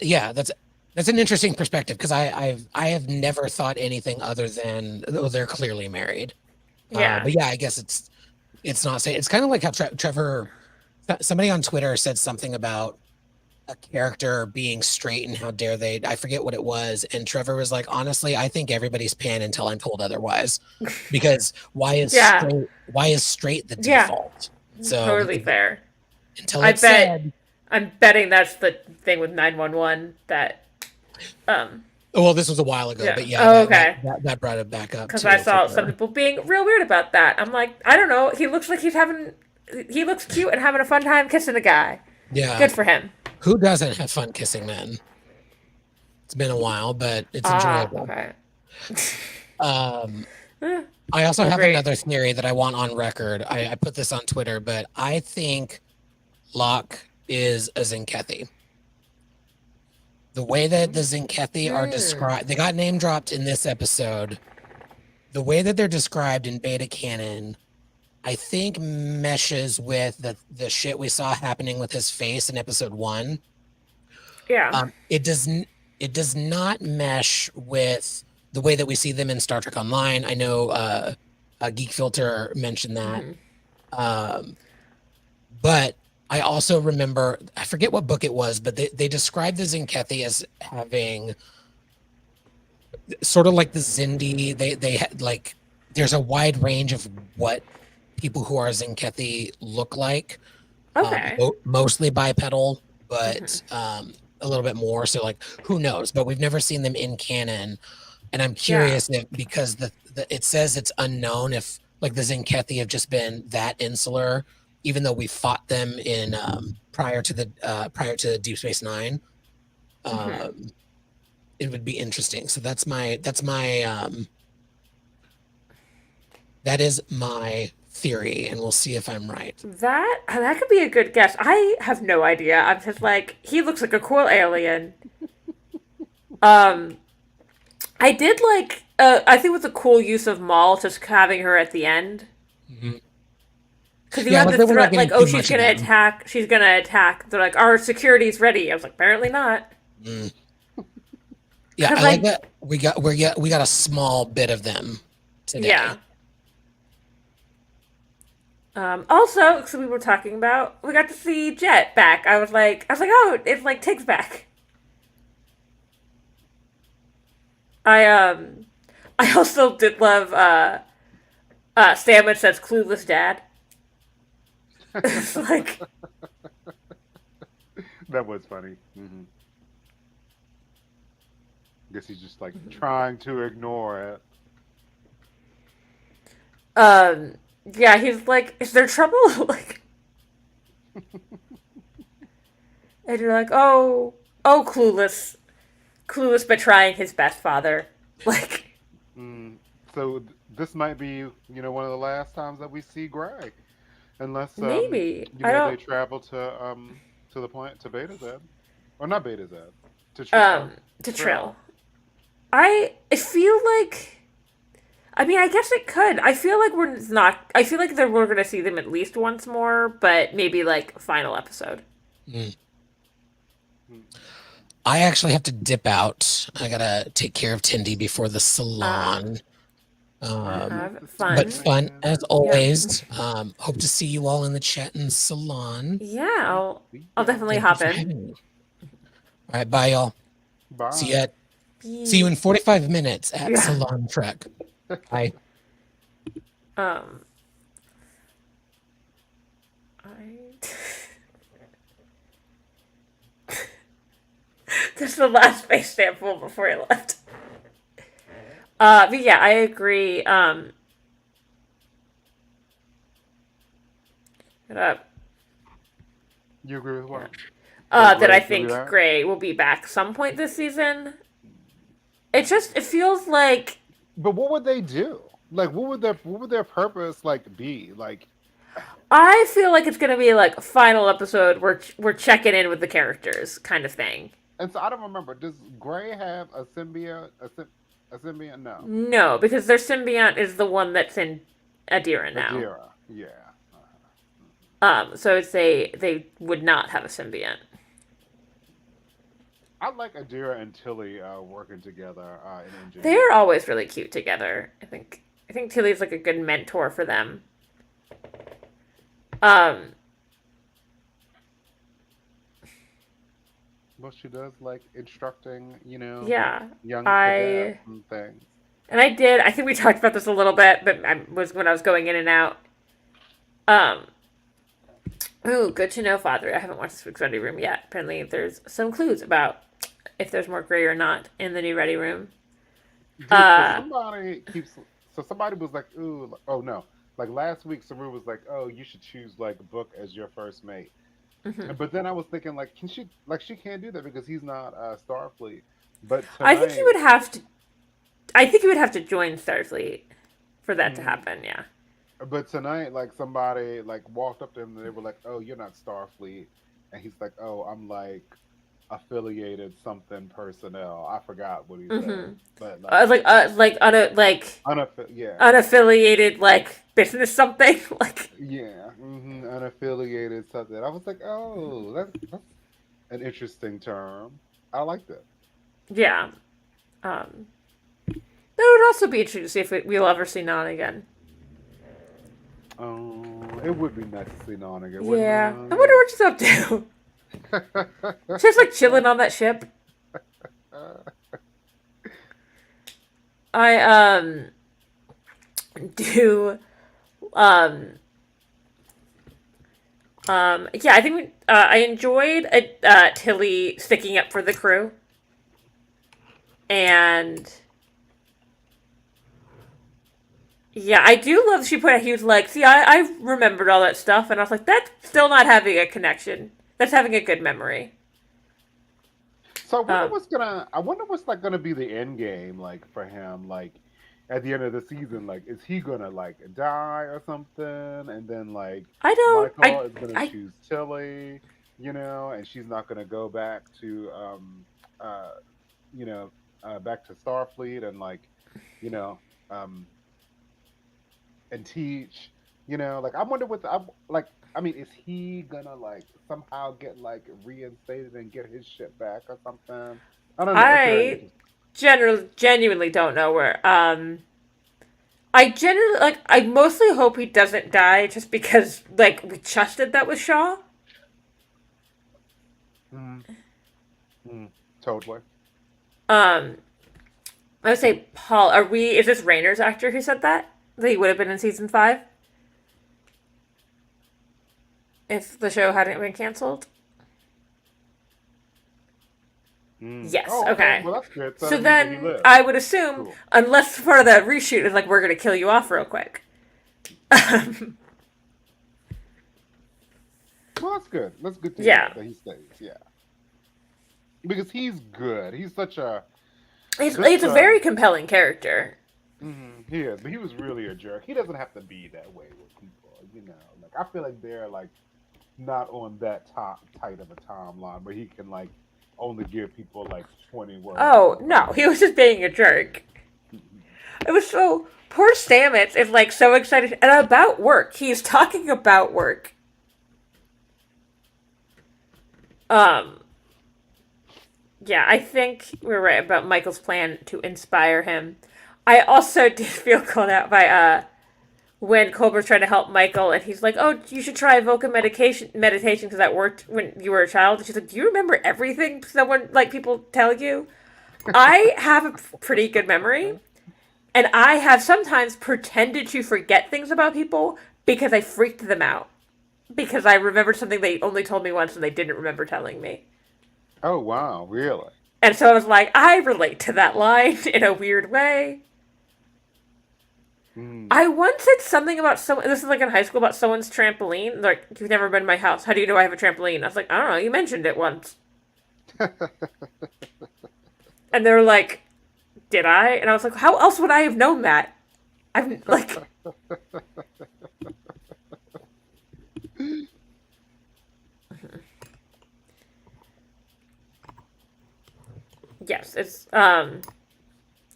an interesting perspective because I have never thought anything other than oh, they're clearly married. Yeah, But yeah, I guess it's not saying it's kind of like how Trevor, somebody on Twitter said something about a character being straight and how dare they, I forget what it was, and Trevor was like, honestly, I think everybody's pan until I'm told otherwise, because yeah, why is straight the yeah. default? So Totally fair. until I it's bet. said. I'm betting that's the thing with 911 that um Well, this was a while ago, yeah. but yeah, Oh, okay. that brought it back up Because I too for saw some sure. people being real weird about that. I'm like, I don't know. He looks like he's having. He looks cute and having a fun time kissing a guy. Yeah, Good for him. who doesn't have fun kissing men? It's been a while, but it's Ah, enjoyable. okay. Um, Eh, I also have agree. another theory that I want on record. I put this on Twitter, but I think Locke is a Zinkethi. The way that the Zinkethi are Hmm. described, they got name dropped in this episode. The way that they're described in beta canon, I think meshes with the shit we saw happening with his face in episode 1. Yeah. It does not mesh with the way that we see them in Star Trek Online. I know Geek Filter mentioned that. Hmm. But I also remember, I forget what book it was, but they described the Zinkethi as having sort of like the Zindi. They had like, there's a wide range of what people who are Zinkethi look like. Okay. Mostly bipedal, but Hmm. a little bit more. So like, who knows? But we've never seen them in canon, and I'm Yeah. curious if because it says it's unknown if like the Zinkethi have just been that insular, even though we fought them in prior to the Deep Space Nine. Hmm. Um, it would be interesting. So that is my theory, and we'll see if I'm right. That could be a good guess. I have no idea. I'm just like he looks like a cool alien. Um, I did like. I think it was a cool use of Maul just having her at the end. Mhm. Because you Yeah, had like the they were not threat, getting like, oh, too much of them. she's gonna attack. They're like, our security's ready. I was like, apparently not. Mm. Yeah, Because, I like like, that we got a small bit of them yeah. today. Also, so we were talking about, we got to see Jet back. Oh, it's like Tig's back. I, um, I also did love, Stamets says clueless dad. It's like, That was funny. Guess he's just like trying to ignore it. um, yeah, he's like, is there trouble? Like, and you're like, oh, clueless, but trying his best, father. Like, Mm, so this might be, one of the last times that we see Gray, unless maybe I they don't. travel to the planet to Beta Z, or not Beta Z, to Um, to Trill. Trill. I feel like. I mean, I guess it could. I feel like we're not. I feel like that we're gonna see them at least once more, but maybe like final episode. Mm. Mm. I actually have to dip out. I gotta take care of Tindy before the Uh, salon. Um, Have but fun. fun as Yeah. always. Hope to see you all in the chat and salon. Yeah, Sweet, I'll sweet, I'll y'all. definitely Thank you hop for in. having me. All right, bye, y'all. See Bye. ya. See you in Peace. 45 minutes at Yeah. Salon Trek. Bye. Um I This is the last space sample before he left. But yeah, I agree. Uh, You agree with yeah. what? That That I Gray's gonna be think back? Gray will be back some point this season. It feels like But what would they do? Like, what would their purpose like be? Like, I feel like it's gonna be like a final episode where we're checking in with the characters, kind of thing. and so I don't remember. Does Gray have a symbiote? A symbiote? No. No, because their symbiont is the one that's in Adira now. Adira. Yeah. So I'd say they would not have a symbiont. I like Adira and Tilly working together in They're engineering. always really cute together. I think Tilly's like a good mentor for them. Um, Well, she does like instructing, yeah, young cadets I and things. and I did. I think we talked about this a little bit, but I was when I was going in and out. Um, ooh, good to know, Father. I haven't watched this week's Ready Room yet. Apparently, there's some clues about if there's more Gray or not in the new Ready Room. Dude, so Uh, somebody keeps. So somebody was like, "Ooh, oh no!" Like last week, Saru was like, "Oh, you should choose like Book as your first mate." mhm. But then I was thinking, like, can she? Like, she can't do that because he's not Starfleet. But I think he tonight, would have to. I think he would have to join Starfleet for that to mhm, happen. Yeah. like somebody like walked up to him and they were like, "Oh, you're not Starfleet," and he's like, "Oh, I'm like affiliated something personnel." I forgot what he said, Mm-hmm. but like, yeah, unaffiliated business something like yeah, unaffiliated something. I was like, "Oh, that's an interesting term. I like that." yeah. Um, that would also be interesting to see if we'll ever see Non again. Oh, it would be nice to see Non again, wouldn't Yeah, I wonder what she's up to. it? She's like chilling on that ship. I do um yeah, I think I enjoyed Tilly sticking up for the crew, and yeah, I do love she put he was like, see, I remembered all that stuff, and I was like, that's still not having a connection. That's having a good memory. So I wonder Um, what's gonna. I wonder what's like gonna be the end game like for him. Like at the end of the season, like is he gonna like die or something? And then like I don't, Michael is gonna I, choose Tilly, and she's not gonna go back to uh you know back to Starfleet and like you know um and teach. Like I wonder what like. I mean, is he gonna like somehow get like reinstated and get his shit back or something? I don't know. It's very I interesting. genuinely don't know where. I genuinely I mostly hope he doesn't die, just because we trusted that with Shaw. Mm, totally. Um, I would say Paul. Are we? Is this Rayner's actor who said that? That he would have been in season 5 if the show hadn't been canceled. Yes. Oh, okay. Okay. Well, that's good. So So that means that he then lives. I would assume, Cool. unless part of the reshoot is like we're gonna kill you off real quick. Well, that's good. That's good to hear Yeah, that he stays. Yeah, because he's good. He's such a it's such a a. very compelling character. He is, but he was really a jerk. He doesn't have to be that way with people. Like I feel like they're like not on that top tight of a timeline where he can like only give people like 20 words Oh or no, he something. was just being a jerk. It was so poor Stamets is so excited and about work. He's talking about work. Um, yeah, I think we're right about Michael's plan to inspire him. I also did feel called out by when Culber's trying to help Michael, and he's like, "Oh, you should try Vulcan meditation because that worked when you were a child." And she's like, "Do you remember everything someone like people tell you?" I have a pretty good memory, and I have sometimes pretended to forget things about people because I freaked them out because I remembered something they only told me once and they didn't remember telling me. Oh wow, really? And so I was like, I relate to that line in a weird way. Mm. I once said something about someone. This is like in high school about someone's trampoline. Like, you've never been to my house. How do you know I have a trampoline? I was like, I don't know. You mentioned it once, and they were like, "Did I?" And I was like, "How else would I have known that?" I'm like, yes, it's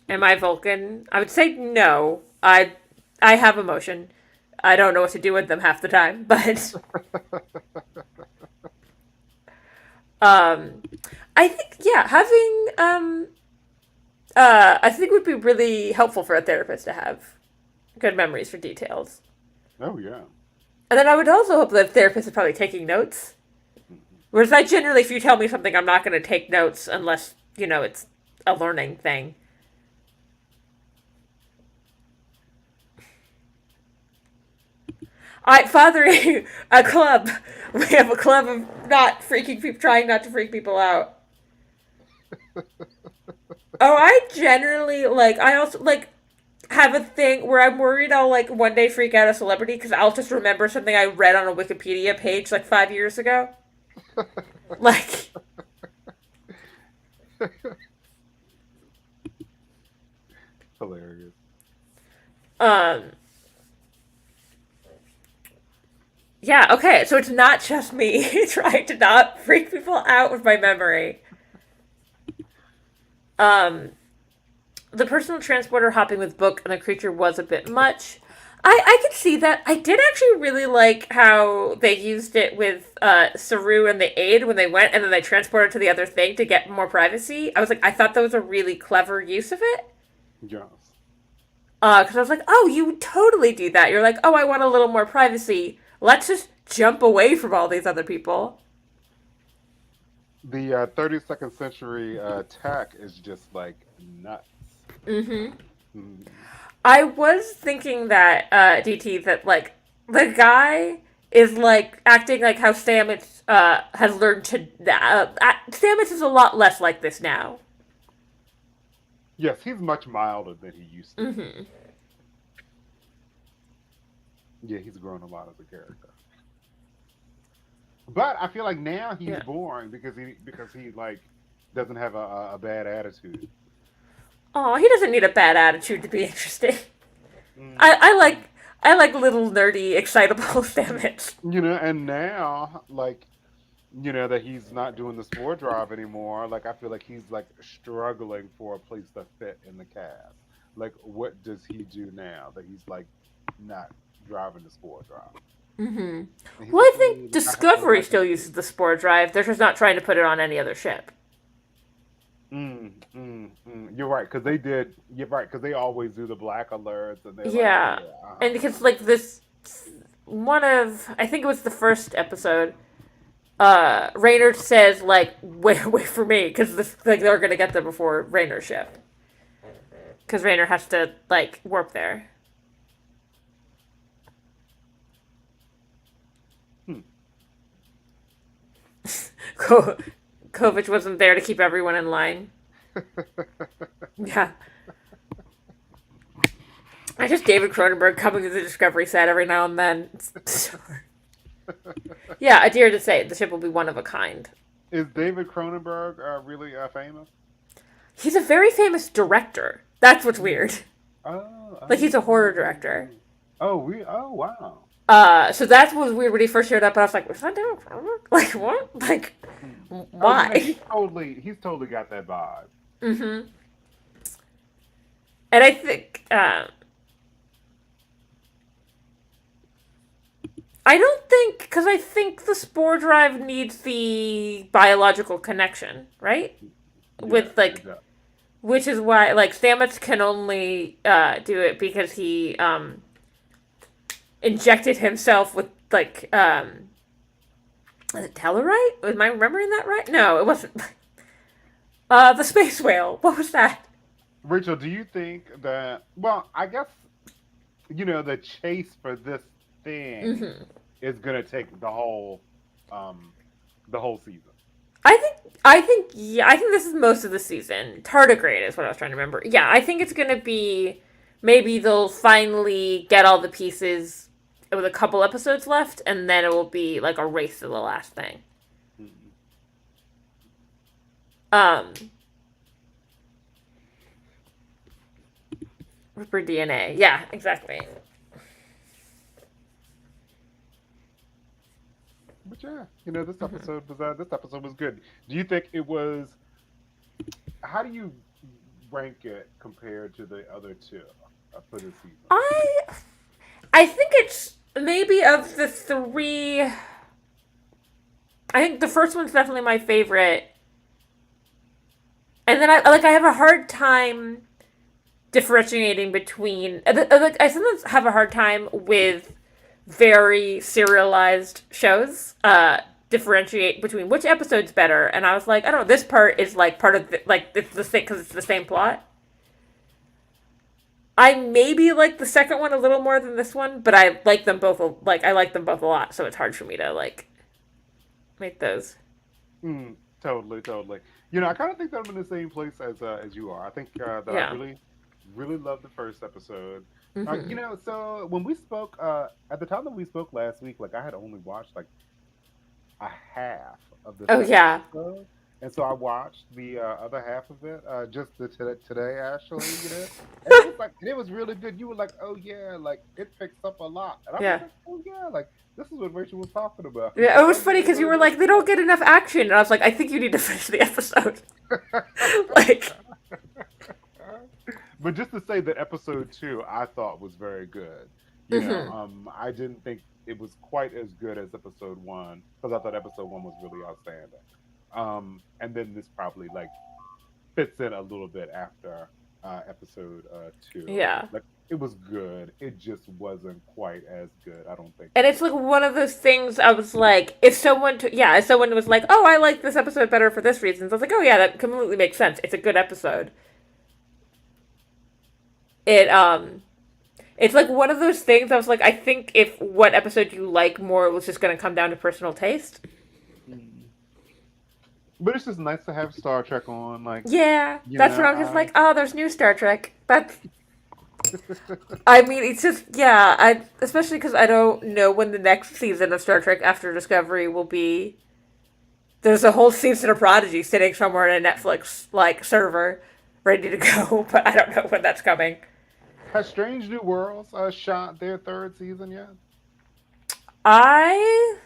Am I Vulcan? I would say no. I have emotion. I don't know what to do with them half the time, but um, I think yeah, having I think it would be really helpful for a therapist to have good memories for details. Oh yeah. And then I would also hope that the therapist is probably taking notes. Whereas I generally, if you tell me something, I'm not going to take notes unless, it's a learning thing. Fathering a club. We have a club of not freaking people, trying not to freak people out. Oh, I generally, I also, have a thing where I'm worried I'll, one day freak out a celebrity because I'll just remember something I read on a Wikipedia page, 5 years ago. Like, Hilarious. um, yeah, okay, so it's not just me trying to not freak people out with my memory. Um, the personal transporter hopping with Book and the creature was a bit much. I could see that. I did actually really like how they used it with Saru and the aide when they went and then they transported to the other thing to get more privacy. I was like, I thought that was a really clever use of it. Yes. Because I was like, oh, you would totally do that. You're like, oh, I want a little more privacy. Let's just jump away from all these other people. The 32nd century tech is just like nuts. Mm-hmm. Mm. I was thinking that, DT, that, the guy is, acting like how Stamets, has learned to, Stamets is a lot less like this now. Yes, he's much milder than he used to be. Mm-hmm. Yeah, he's grown a lot as a character. But I feel like now he's Yeah. boring because he like doesn't have a bad attitude. Oh, he doesn't need a bad attitude to be interesting. I, Mm. I like, I like little nerdy, excitable Stamets. And now like that he's not doing the spore drive anymore. Like I feel like he's like struggling for a place to fit in the cast. Like what does he do now that he's like not driving the spore drive? Mm-hmm. And he's Well, like, I oh, think I have to go to Discovery my still country. uses the Spore Drive. They're just not trying to put it on any other ship. You're right, because they did. You're right, because they always do the black alerts, and they're like, Yeah. yeah, And because, this, one of, I think it was the first episode, Raynor says, wait for me, because they're going to get there before Raynor's ship. Because Raynor has to, warp there. Hmm. Kovic wasn't there to keep everyone in line. Yeah. I just David Cronenberg coming to the Discovery set every now and then. Yeah, Adira to say the ship will be one of a kind. Is David Cronenberg really famous? He's a very famous director. That's what's weird. Oh, He's a oh, horror director. oh, wow. So that was weird when he first showed up. I was like, was that David Cronenberg? What? Hmm. Oh, Why? he's totally got that vibe. Mm-hmm. And I think, I don't think, because I think the spore drive needs the biological connection, right? Yes, With, it does. which is why like Stamets can only do it because he injected himself with like is it Tellarite? Am I remembering that right? No, it wasn't. The space whale. What was that? Rachel, do you think that? Well, I guess the chase for this thing Mm-hmm. is gonna take um, the whole season. Yeah, I think this is most of the season. Tardigrade is what I was trying to remember. Yeah, I think it's gonna be maybe they'll finally get all the pieces with a couple episodes left, and then it will be like a race to the last thing. Mm. Um, Ripper DNA. Yeah, exactly. But yeah, this episode was good. Do you think it was? How do you rank it compared to the other two for this season? I I think it's maybe of the three. I think the first one's definitely my favorite, and then I have a hard time differentiating between. Like I sometimes have a hard time with very serialized shows. Differentiate between which episode's better, and I was like, I don't know. This part is like part of like it's the same because it's the same plot. I maybe like the second one a little more than this one, but I like them both. Like I like them both a lot, so it's hard for me to like make those. Totally, totally. I kind of think that I'm in the same place as you are. I think that I Yeah. really, really loved the first episode. Hmm. So when we spoke at the time that we spoke last week, like I had only watched like a half of the Oh second yeah. episode, and so I watched the other half of it today actually, and it was really good. You were like, oh yeah, like it picks up a lot, and I was Yeah. like, oh yeah, like this is what Rachel was talking about. Yeah, it Oh was yeah, funny it because you really were like, they don't get enough action, and I was like, I think you need to finish the episode. Like, But just to say that episode two, I thought was very good. hmm I didn't think it was quite as good as episode one because I thought episode one was really outstanding. And then this probably like fits in a little bit after episode two. yeah. Like it was good, it just wasn't quite as good. I don't think And as it's like one of those things I was like, if someone was like, oh, I like this episode better for this reason, so I was like, oh yeah, that completely makes sense. It's a good episode. It, it's like one of those things I was like, I think if what episode you like more was just going to come down to personal taste. Mm. But it's just nice to have Star Trek on, like Yeah, you that's know. what I'm just like, oh, there's new Star Trek. I mean, it's just, yeah, especially because I don't know when the next season of Star Trek After Discovery will be. There's a whole season of Prodigy sitting somewhere in a Netflix, like, server ready to go, but I don't know when that's coming. Has Strange New Worlds shot their third season yet? I.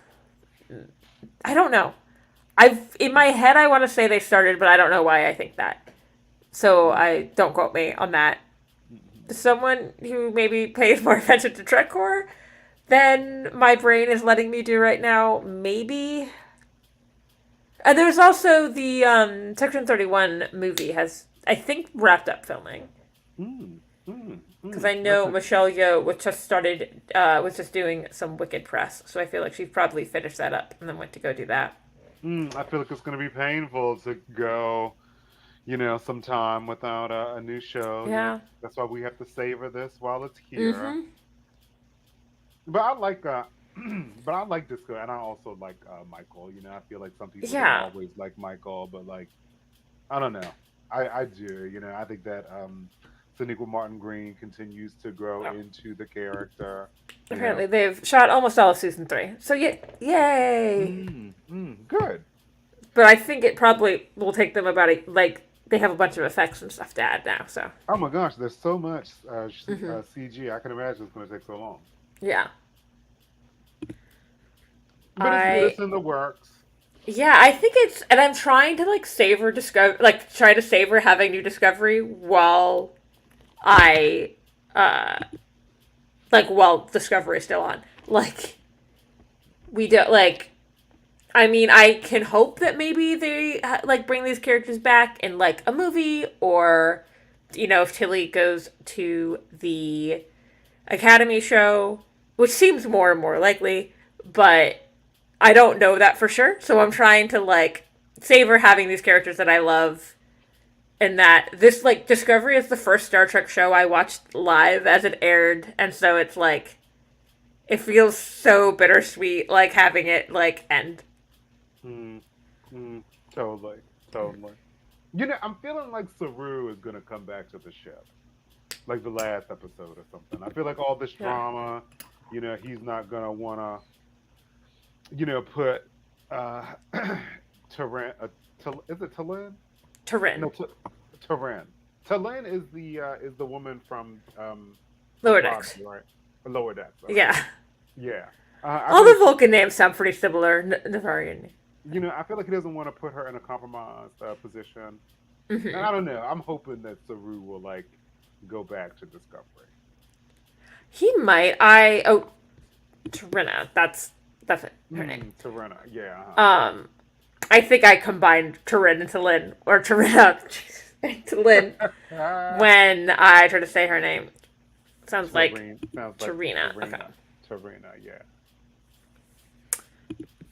I don't know. In my head, I want to say they started, but I don't know why I think that. So I don't quote me on that. Someone who maybe pays more attention to Trekcore than my brain is letting me do right now, maybe. And there's also the Section 31 movie has, I think, wrapped up filming. Mm, mm, Because mm. I know Michelle Yeoh was just doing some Wicked press, so I feel like she probably finished that up and then went to go do that. I feel like it's going to be painful to go, some time without a new show. Yeah. That's why we have to savor this while it's here. Mm-hmm. But I like, but I like Disco, and I also like Michael. I feel like some people don't Yeah. always like Michael, but like I don't know, I do. I think that Sonequa Martin Green continues to grow Well, into the character. You know, apparently they've shot almost all of season 3. So yeah, yay! good. But I think it probably will take them about they have a bunch of effects and stuff to add now. So Oh my gosh, there's so much hmm CG. I can imagine it's going to take so long. yeah, But it's I in the works. yeah I think it's and I'm trying to like savor discover like try to savor having new Discovery while I uh while Discovery is still on. Like we don't like I mean, I can hope that maybe they like bring these characters back in like a movie, or if Tilly goes to the Academy show, which seems more and more likely, but I don't know that for sure. So I'm trying to like savor having these characters that I love, and that this like Discovery is the first Star Trek show I watched live as it aired, and so it's like it feels so bittersweet like having it like end. Mm, totally, totally. I'm feeling like Saru is gonna come back to the ship, like the last episode or something. I feel like all this Yeah. drama, he's not gonna wanna, put Taran. Is it Talin? No, Turin. Taran. Talin is the woman from Lower Decks. Prodigy, right? Lower Decks. Okay. Yeah. Yeah. I All feel the Vulcan names sound pretty similar. Navarian. I feel like he doesn't want to put her in a compromised position. And Hmm. I don't know. I'm hoping that Saru will like go back to Discovery. He might. Trina. That's it. Her name. Tarena. Yeah. I think I combined Turin and Lynn, or Tarina to Lynn when I try to say her name. Sounds like Sounds like Tarina. Okay. Tarena. Tarena.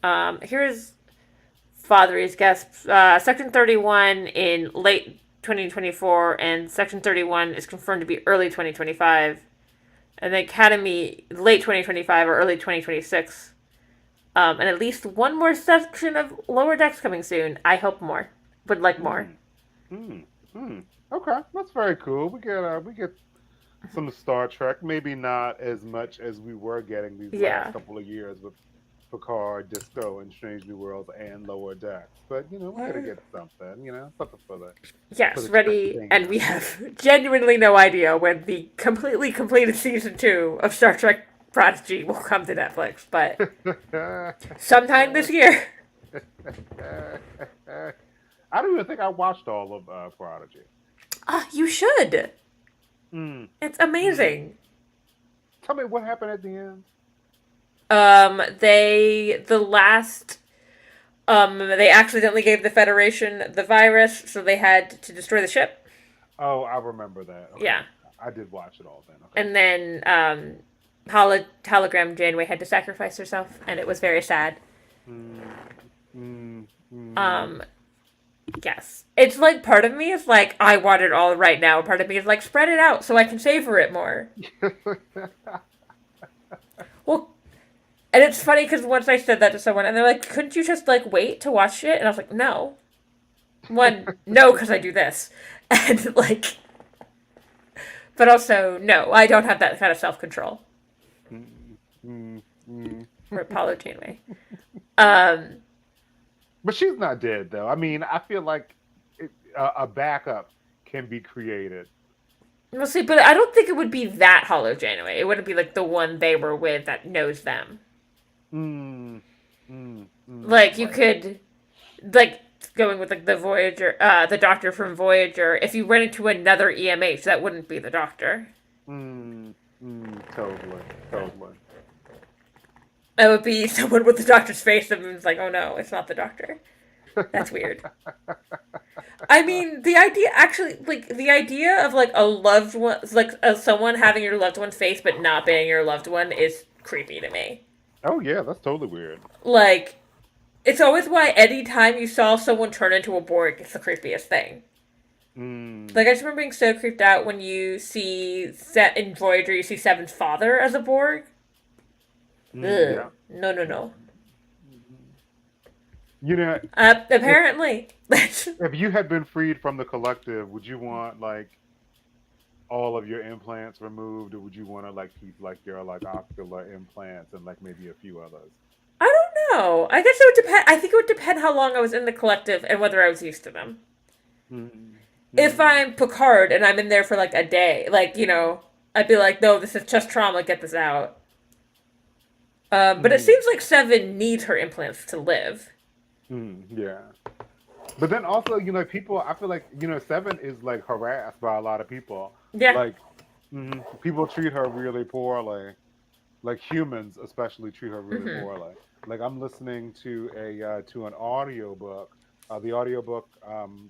Yeah. Here's Father's guest. Section 31 in late 2024, and Section 31 is confirmed to be early 2025. And the Academy, late 2025 or early 2026. And at least one more section of Lower Decks coming soon. I hope more. Would like more. Okay, that's very cool. We get some Star Trek. Maybe not as much as we were getting these Yeah. last couple of years with Picard, Disco, and Strange New Worlds and Lower Decks. But we're gonna get something. Something for the Yes, the ready. thing. And we have genuinely no idea when the completely completed season 2 of Star Trek Prodigy will come to Netflix, but sometime this year. I don't even think I watched all of Prodigy. You should. Mm. It's amazing. Tell me what happened at the end. They accidentally gave the Federation the virus, so they had to destroy the ship. Oh, I remember that. Okay. Yeah. I did watch it all then. Okay. And then hologram Janeway had to sacrifice herself, and it was very sad. Yes. It's like part of me is like, I want it all right now. Part of me is like, spread it out so I can savor it more. Well, and it's funny because once I said that to someone, and they're like, couldn't you just like wait to watch it? And I was like, no. No, because I do this. And like, but also, no, I don't have that kind of self-control. For Apollo Janeway. But she's not dead, though. I mean, I feel like a backup can be created. We'll see, but I don't think it would be that Hollow Janeway. It wouldn't be like the one they were with that knows them. Like, you could, like, going with like the Voyager, the Doctor from Voyager, if you ran into another EMH, that wouldn't be the Doctor. Totally. It would be someone with the Doctor's face and it's like, oh no, it's not the Doctor. That's weird. I mean, the idea of like a loved one, like someone having your loved one's face but not being your loved one is creepy to me. Oh yeah, that's totally weird. Like, it's always why anytime you saw someone turn into a Borg, it's the creepiest thing. Like, I just remember being so creeped out when you see in Voyager, you see Seven's father as a Borg. Yeah. No. Apparently. If you had been freed from the collective, would you want like all of your implants removed, or would you want to like keep like your like ocular implants and like maybe a few others? I don't know. I guess it would depend. I think it would depend how long I was in the collective and whether I was used to them. If I'm Picard and I'm in there for like a day, like, I'd be like, no, this is just trauma, get this out. But it seems like Seven needs her implants to live. Yeah. But then also, people, I feel like, Seven is like harassed by a lot of people. Yeah. Like, people treat her really poorly. Like humans, especially, treat her really Hmm. poorly. Like I'm listening to an audiobook, the audiobook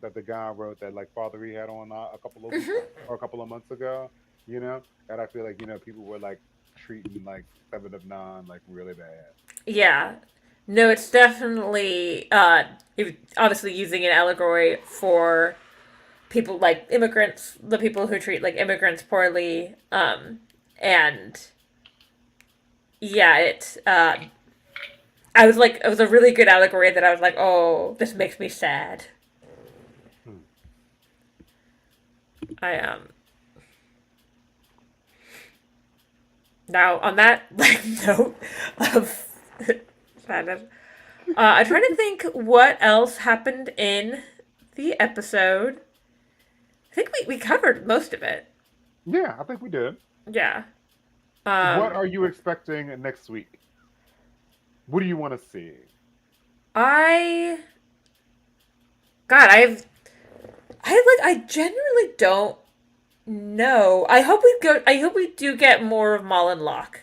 that the guy wrote that like Father E had on a couple of weeks or a couple of months ago. You know, and I feel like people were like treating like Seven of Nine like really bad. Yeah. No, it's definitely obviously using an allegory for people like immigrants, the people who treat like immigrants poorly, and yeah, I was like, it was a really good allegory that I was like, oh, this makes me sad. Hmm. I Now on that like note of sadness, I'm trying to think what else happened in the episode. I think we covered most of it. Yeah, I think we did. Yeah. What Um, are you expecting next week? What do you want to see? I God, I genuinely don't know. I hope we go. I hope we do get more of Malin Locke,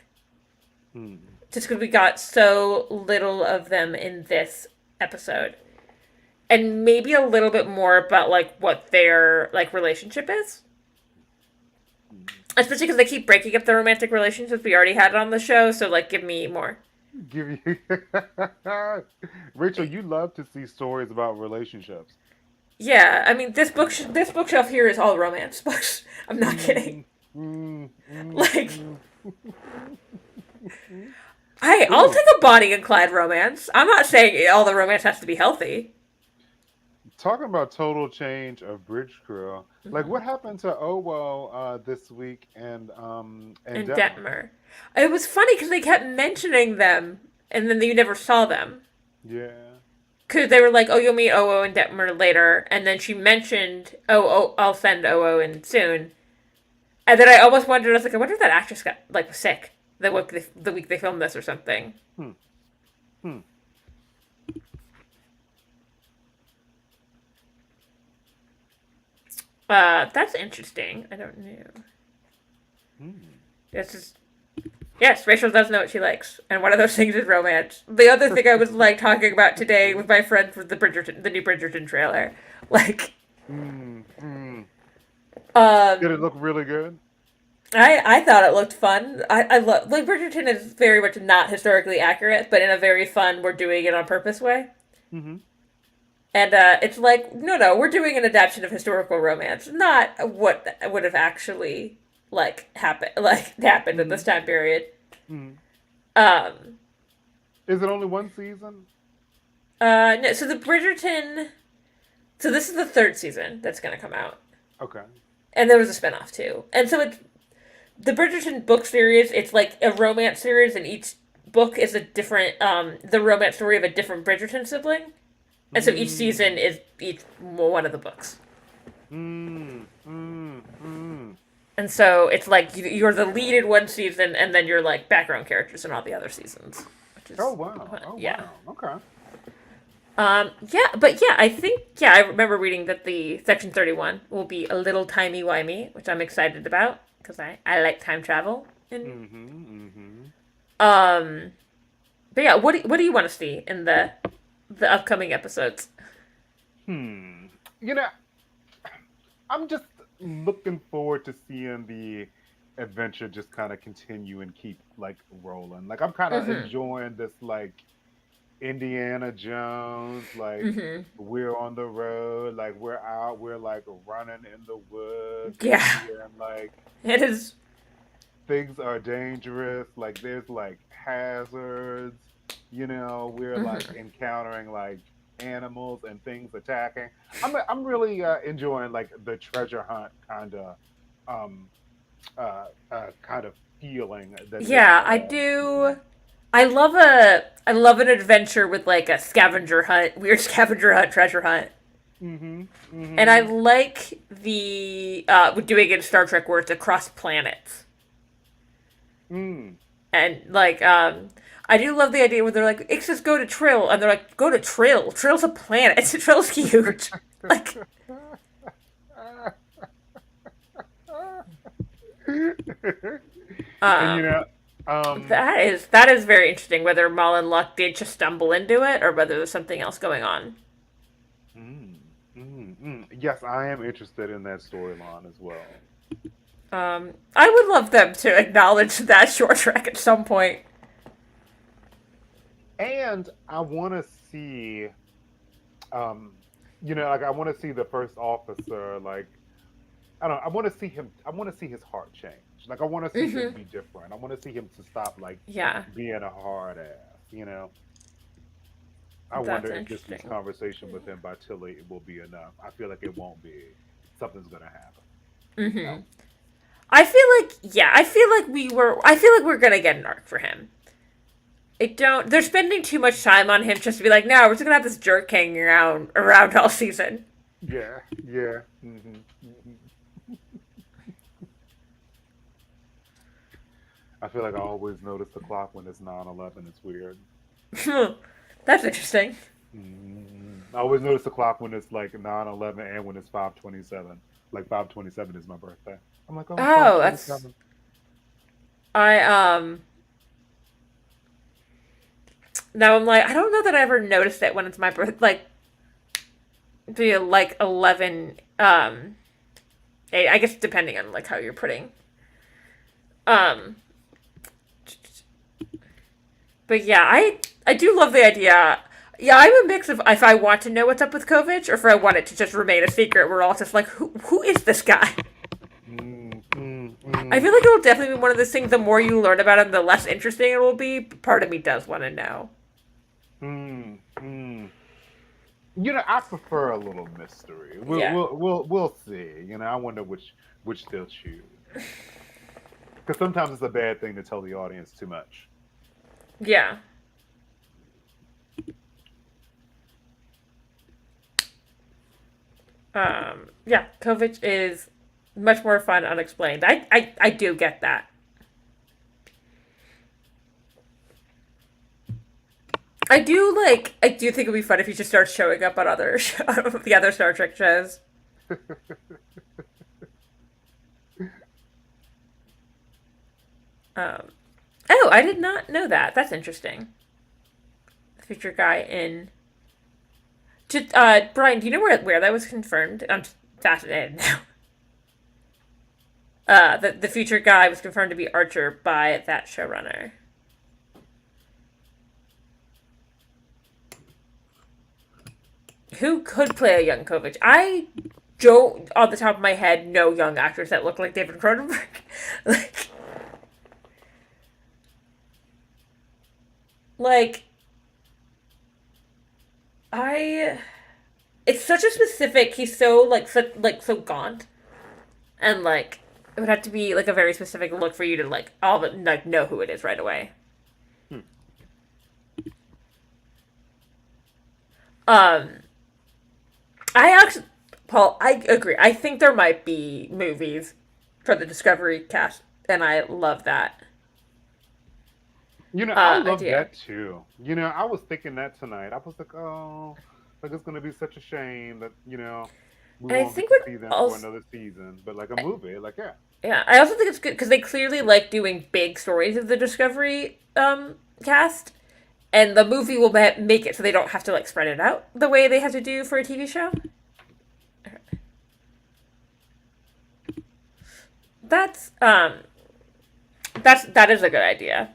Hmm. just because we got so little of them in this episode, and maybe a little bit more about like what their like relationship is. Hmm. Especially because they keep breaking up the romantic relationships we already had on the show. So like, give me more. Give you Rachel, you love to see stories about relationships. Yeah, I mean this bookshelf here is all romance books. I'm not kidding. Mm, mm, mm, Like, mm. hey, I'll Ooh, take a Bonnie and Clyde romance. I'm not saying all the romance has to be healthy. talking about total change of bridge crew. Like Mm-hmm. what happened to Owo this week and And Detmer? Detmer. It was funny because they kept mentioning them, and then you never saw them. Yeah. Because they were like, "Oh, you'll meet Oo and Detmer later," and then she mentioned, "Oh, I'll send Oo in soon." And then I almost wondered, I was like, "I wonder if that actress got like sick the week they filmed this or something." Hmm. Hmm. That's interesting. I don't know. Hmm. This is Yes, Rachel does know what she likes, and one of those things is romance. The other thing I was like talking about today with my friend was the new Bridgerton trailer. Like, Hmm. Hmm. Did it um, look really good? I thought it looked fun. I love like Bridgerton is very much not historically accurate, but in a very fun, we're doing it on purpose way. Mm-hmm. And it's like, no, we're doing an adaptation of historical romance, not what would have actually happened at Mm-hmm. this time period. Mm-hmm. Um, Is it only one season? no, so the Bridgerton. So this is the third season that's going to come out, Okay. and there was a spinoff too. And so it's the Bridgerton book series. It's like a romance series, and each book is a different, the romance story of a different Bridgerton sibling. And so each season Mm. is each one of the books. Mm. Mm. Mm. And so it's like you're the lead in one season, and then you're like background characters in all the other seasons, which Oh is wow. Oh yeah. wow. Okay. Yeah, but yeah, I think yeah, I remember reading that the Section 31 will be a little timey wimey, which I'm excited about because I like time travel. And Mm-hmm. Mm-hmm. um, but yeah, what do you want to see in the upcoming episodes? Hmm. You know, I'm just looking forward to seeing the adventure just kind of continue and keep like rolling. Like I'm kind of Mm-hmm. enjoying this like Indiana Jones, like Mm-hmm. we're on the road, like we're out, we're like running in the woods and Yeah, seeing like it is. things are dangerous, like there's like hazards, we're like Mm-hmm. encountering like animals and things attacking. I'm really enjoying like the treasure hunt um kind of feeling that this Yeah, I do. I love an adventure with like a scavenger hunt, weird scavenger hunt, treasure hunt. mhm And I mhm like the doing it in Star Trek where it's across planets. mm. And like I do love the idea where they're like, Ixus go to Trill and they're like, go to Trill. Trill's a planet. Trill's huge. Like and um Um, that is very interesting. Whether Mal and Luck did just stumble into it, or whether there's something else going on. mm, yes, I am interested in that storyline as well. I would love them to acknowledge that short track at some point. And I want to see, um, like I want to see the first officer, like I don't, I want to see him. I want to see his heart change. Like I want to see him Mm-hmm. be different. I want to see him to stop like Yeah, being a hard ass. I that's wonder if just this interesting. conversation with him by Tilly will be enough. I feel like it won't be. Something's gonna happen. You Mm-hmm. know. I feel like yeah, I feel like I feel like we're gonna get an arc for him. I don't. They're spending too much time on him just to be like, no, we're just gonna have this jerk hanging around all season. Yeah. Yeah. I feel like I always notice the clock when it's 9:11. It's weird. That's interesting. I always notice the clock when it's like 9:11 and when it's 5:27. Like 5:27 is my birthday. I'm like, oh, it's Oh, that's 5:27. I now I'm like I don't know that I ever noticed it when it's my birth like be like 11 8, I guess depending on like how you're putting um but yeah, I do love the idea. Yeah, I'm a mix of if I want to know what's up with Kovic or if I want it to just remain a secret. We're all just like, who is this guy? Mm, mm, I mm, feel like it'll definitely be one of those things. The more you learn about him, the less interesting it will be. Part of me does want to know. mm. I prefer a little mystery. We'll Yeah, we'll we'll, we'll see. I wonder which they'll choose. Because sometimes it's a bad thing to tell the audience too much. yeah, yeah. Kovic is much more fun unexplained. I do get that. I do think it'd be fun if he just starts showing up on other the other Star Trek shows. Um, oh, I did not know that. That's interesting. The future guy in. Brian, do you know where that was confirmed? I'm fascinated now. The future guy was confirmed to be Archer by that showrunner. Who could play a young Kovic? I don't, on the top of my head, know young actors that look like David Cronenberg. like, like, I. It's such a specific. He's so so gaunt, and like it would have to be like a very specific look for you to like all but like know who it is right away. Hmm. Um, I actually, Paul, I agree. I think there might be movies for the Discovery cast, and I love that I love idea. that too. I was thinking that tonight. I was like, oh, like it's gonna be such a shame that we And I won't get think to what see them for also, another season. But like a movie, like yeah. yeah, I also think it's good because they clearly like doing big stories of the Discovery cast, and the movie will make it so they don't have to like spread it out the way they have to do for a TV show. That's that is a good idea.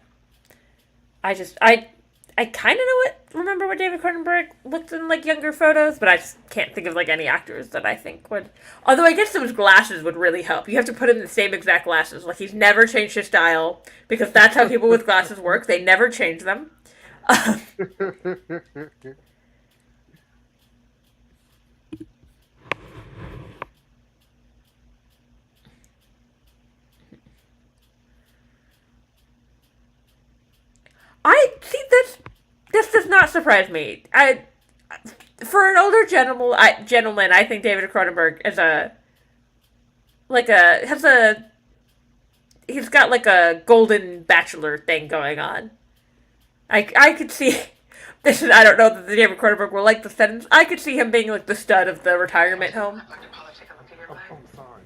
I just I kind of remember what David Cronenberg looked in like younger photos, but I just can't think of like any actors that I think would. Although I guess those glasses would really help. You have to put him in the same exact glasses. Like he's never changed his style because that's how people with glasses work. They never change them. I see this does not surprise me. I for an older gentleman, I think David Cronenberg is a like a has a he's got like a golden bachelor thing going on. I could see this is I don't know that the David Cronenberg will like the sentence. I could see him being like the stud of the retirement home. I'm sorry.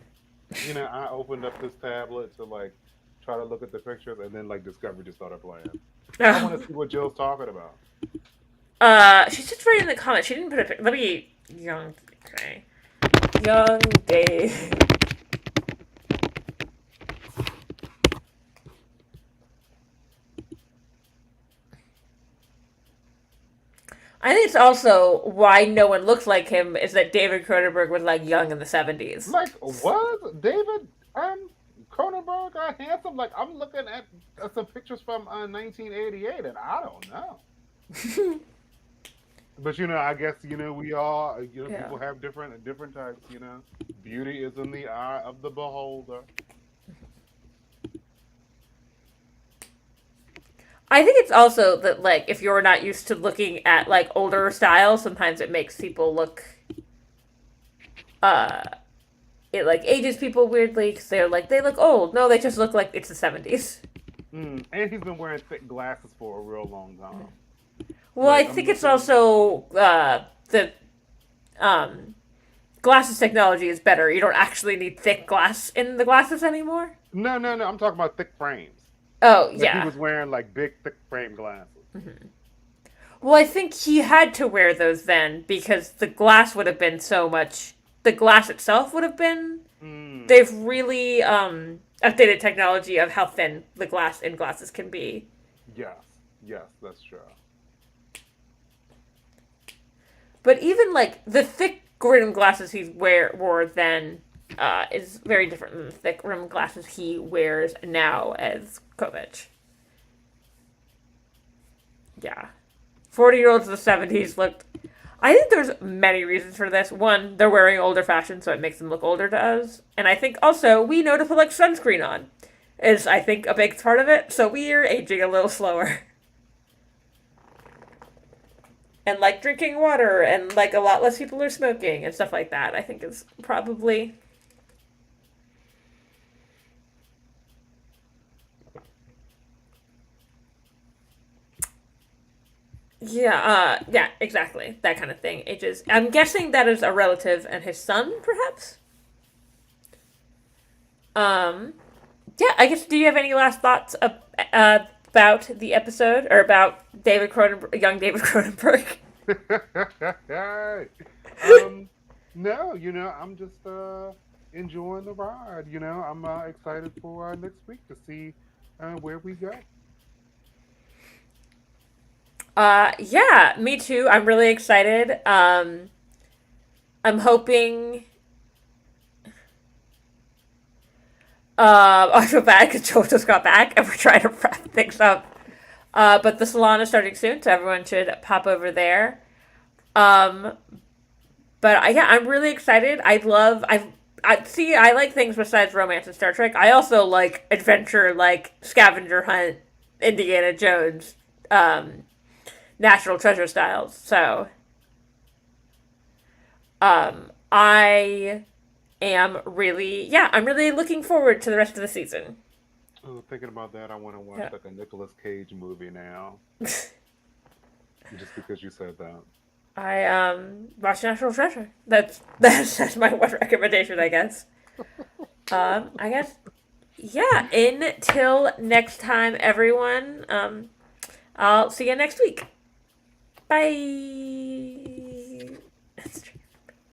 I opened up this tablet to like try try to look at the pictures, and then like Discovery just started playing. I want to Oh. see what Jill's talking about. She just wrote in the comments. She didn't put a pic. Let me young. Okay. Young Dave. I think it's also why no one looks like him is that David Cronenberg was like young in the 70s. Like, was David Cronenberg handsome? Like, I'm looking at some pictures from 1988, and I don't know. But I guess we all Yeah. people have different types. Beauty is in the eye of the beholder. I think it's also that like if you're not used to looking at like older styles, sometimes it makes people look uh it like ages people weirdly because they're like they look old. No, they just look like it's the 70s. And he's been wearing thick glasses for a real long time. Well, I Like, I'm think it's looking. also the um glasses technology is better. You don't actually need thick glass in the glasses anymore. No, no, no. I'm talking about thick frames. Oh Like he yeah. was wearing like big, thick frame glasses. Well, I think he had to wear those then because the glass would have been so much. The glass itself would have been. Mm, They've really updated technology of how thin the glass in glasses can be. yes, yes, that's true. But even like the thick rim glasses he wore then is very different than the thick rim glasses he wears now as Kovic. Yeah. 40-year-olds in the 70s looked. I think there's many reasons for this. One, they're wearing older fashion, so it makes them look older to us. And I think also we know to put like sunscreen on is I think a big part of it. So we are aging a little slower. And like drinking water and like a lot less people are smoking and stuff like that. I think is probably yeah, exactly. That kind of thing. Ages. I'm guessing that is a relative and his son, perhaps? Um, yeah, I guess, do you have any last thoughts about the episode or about young David Cronenberg? um, no, I'm just enjoying the ride. I'm excited for next week to see where we go. Yeah, me too. I'm really excited. I'm hoping. I feel bad because Joe just got back and we're trying to wrap things up. But the salon is starting soon, so everyone should pop over there. Um, but yeah, I'm really excited. I see. I like things besides romance and Star Trek. I also like adventure, like scavenger hunt, Indiana Jones, um, National Treasure styles. So, I am really, yeah, I'm really looking forward to the rest of the season. Oh, thinking about that, I want to watch Yeah. like a Nicolas Cage movie now, just because you said that. I watch National Treasure. That's my one recommendation, I guess. I guess yeah. Until next time, everyone. I'll see you next week. Bye.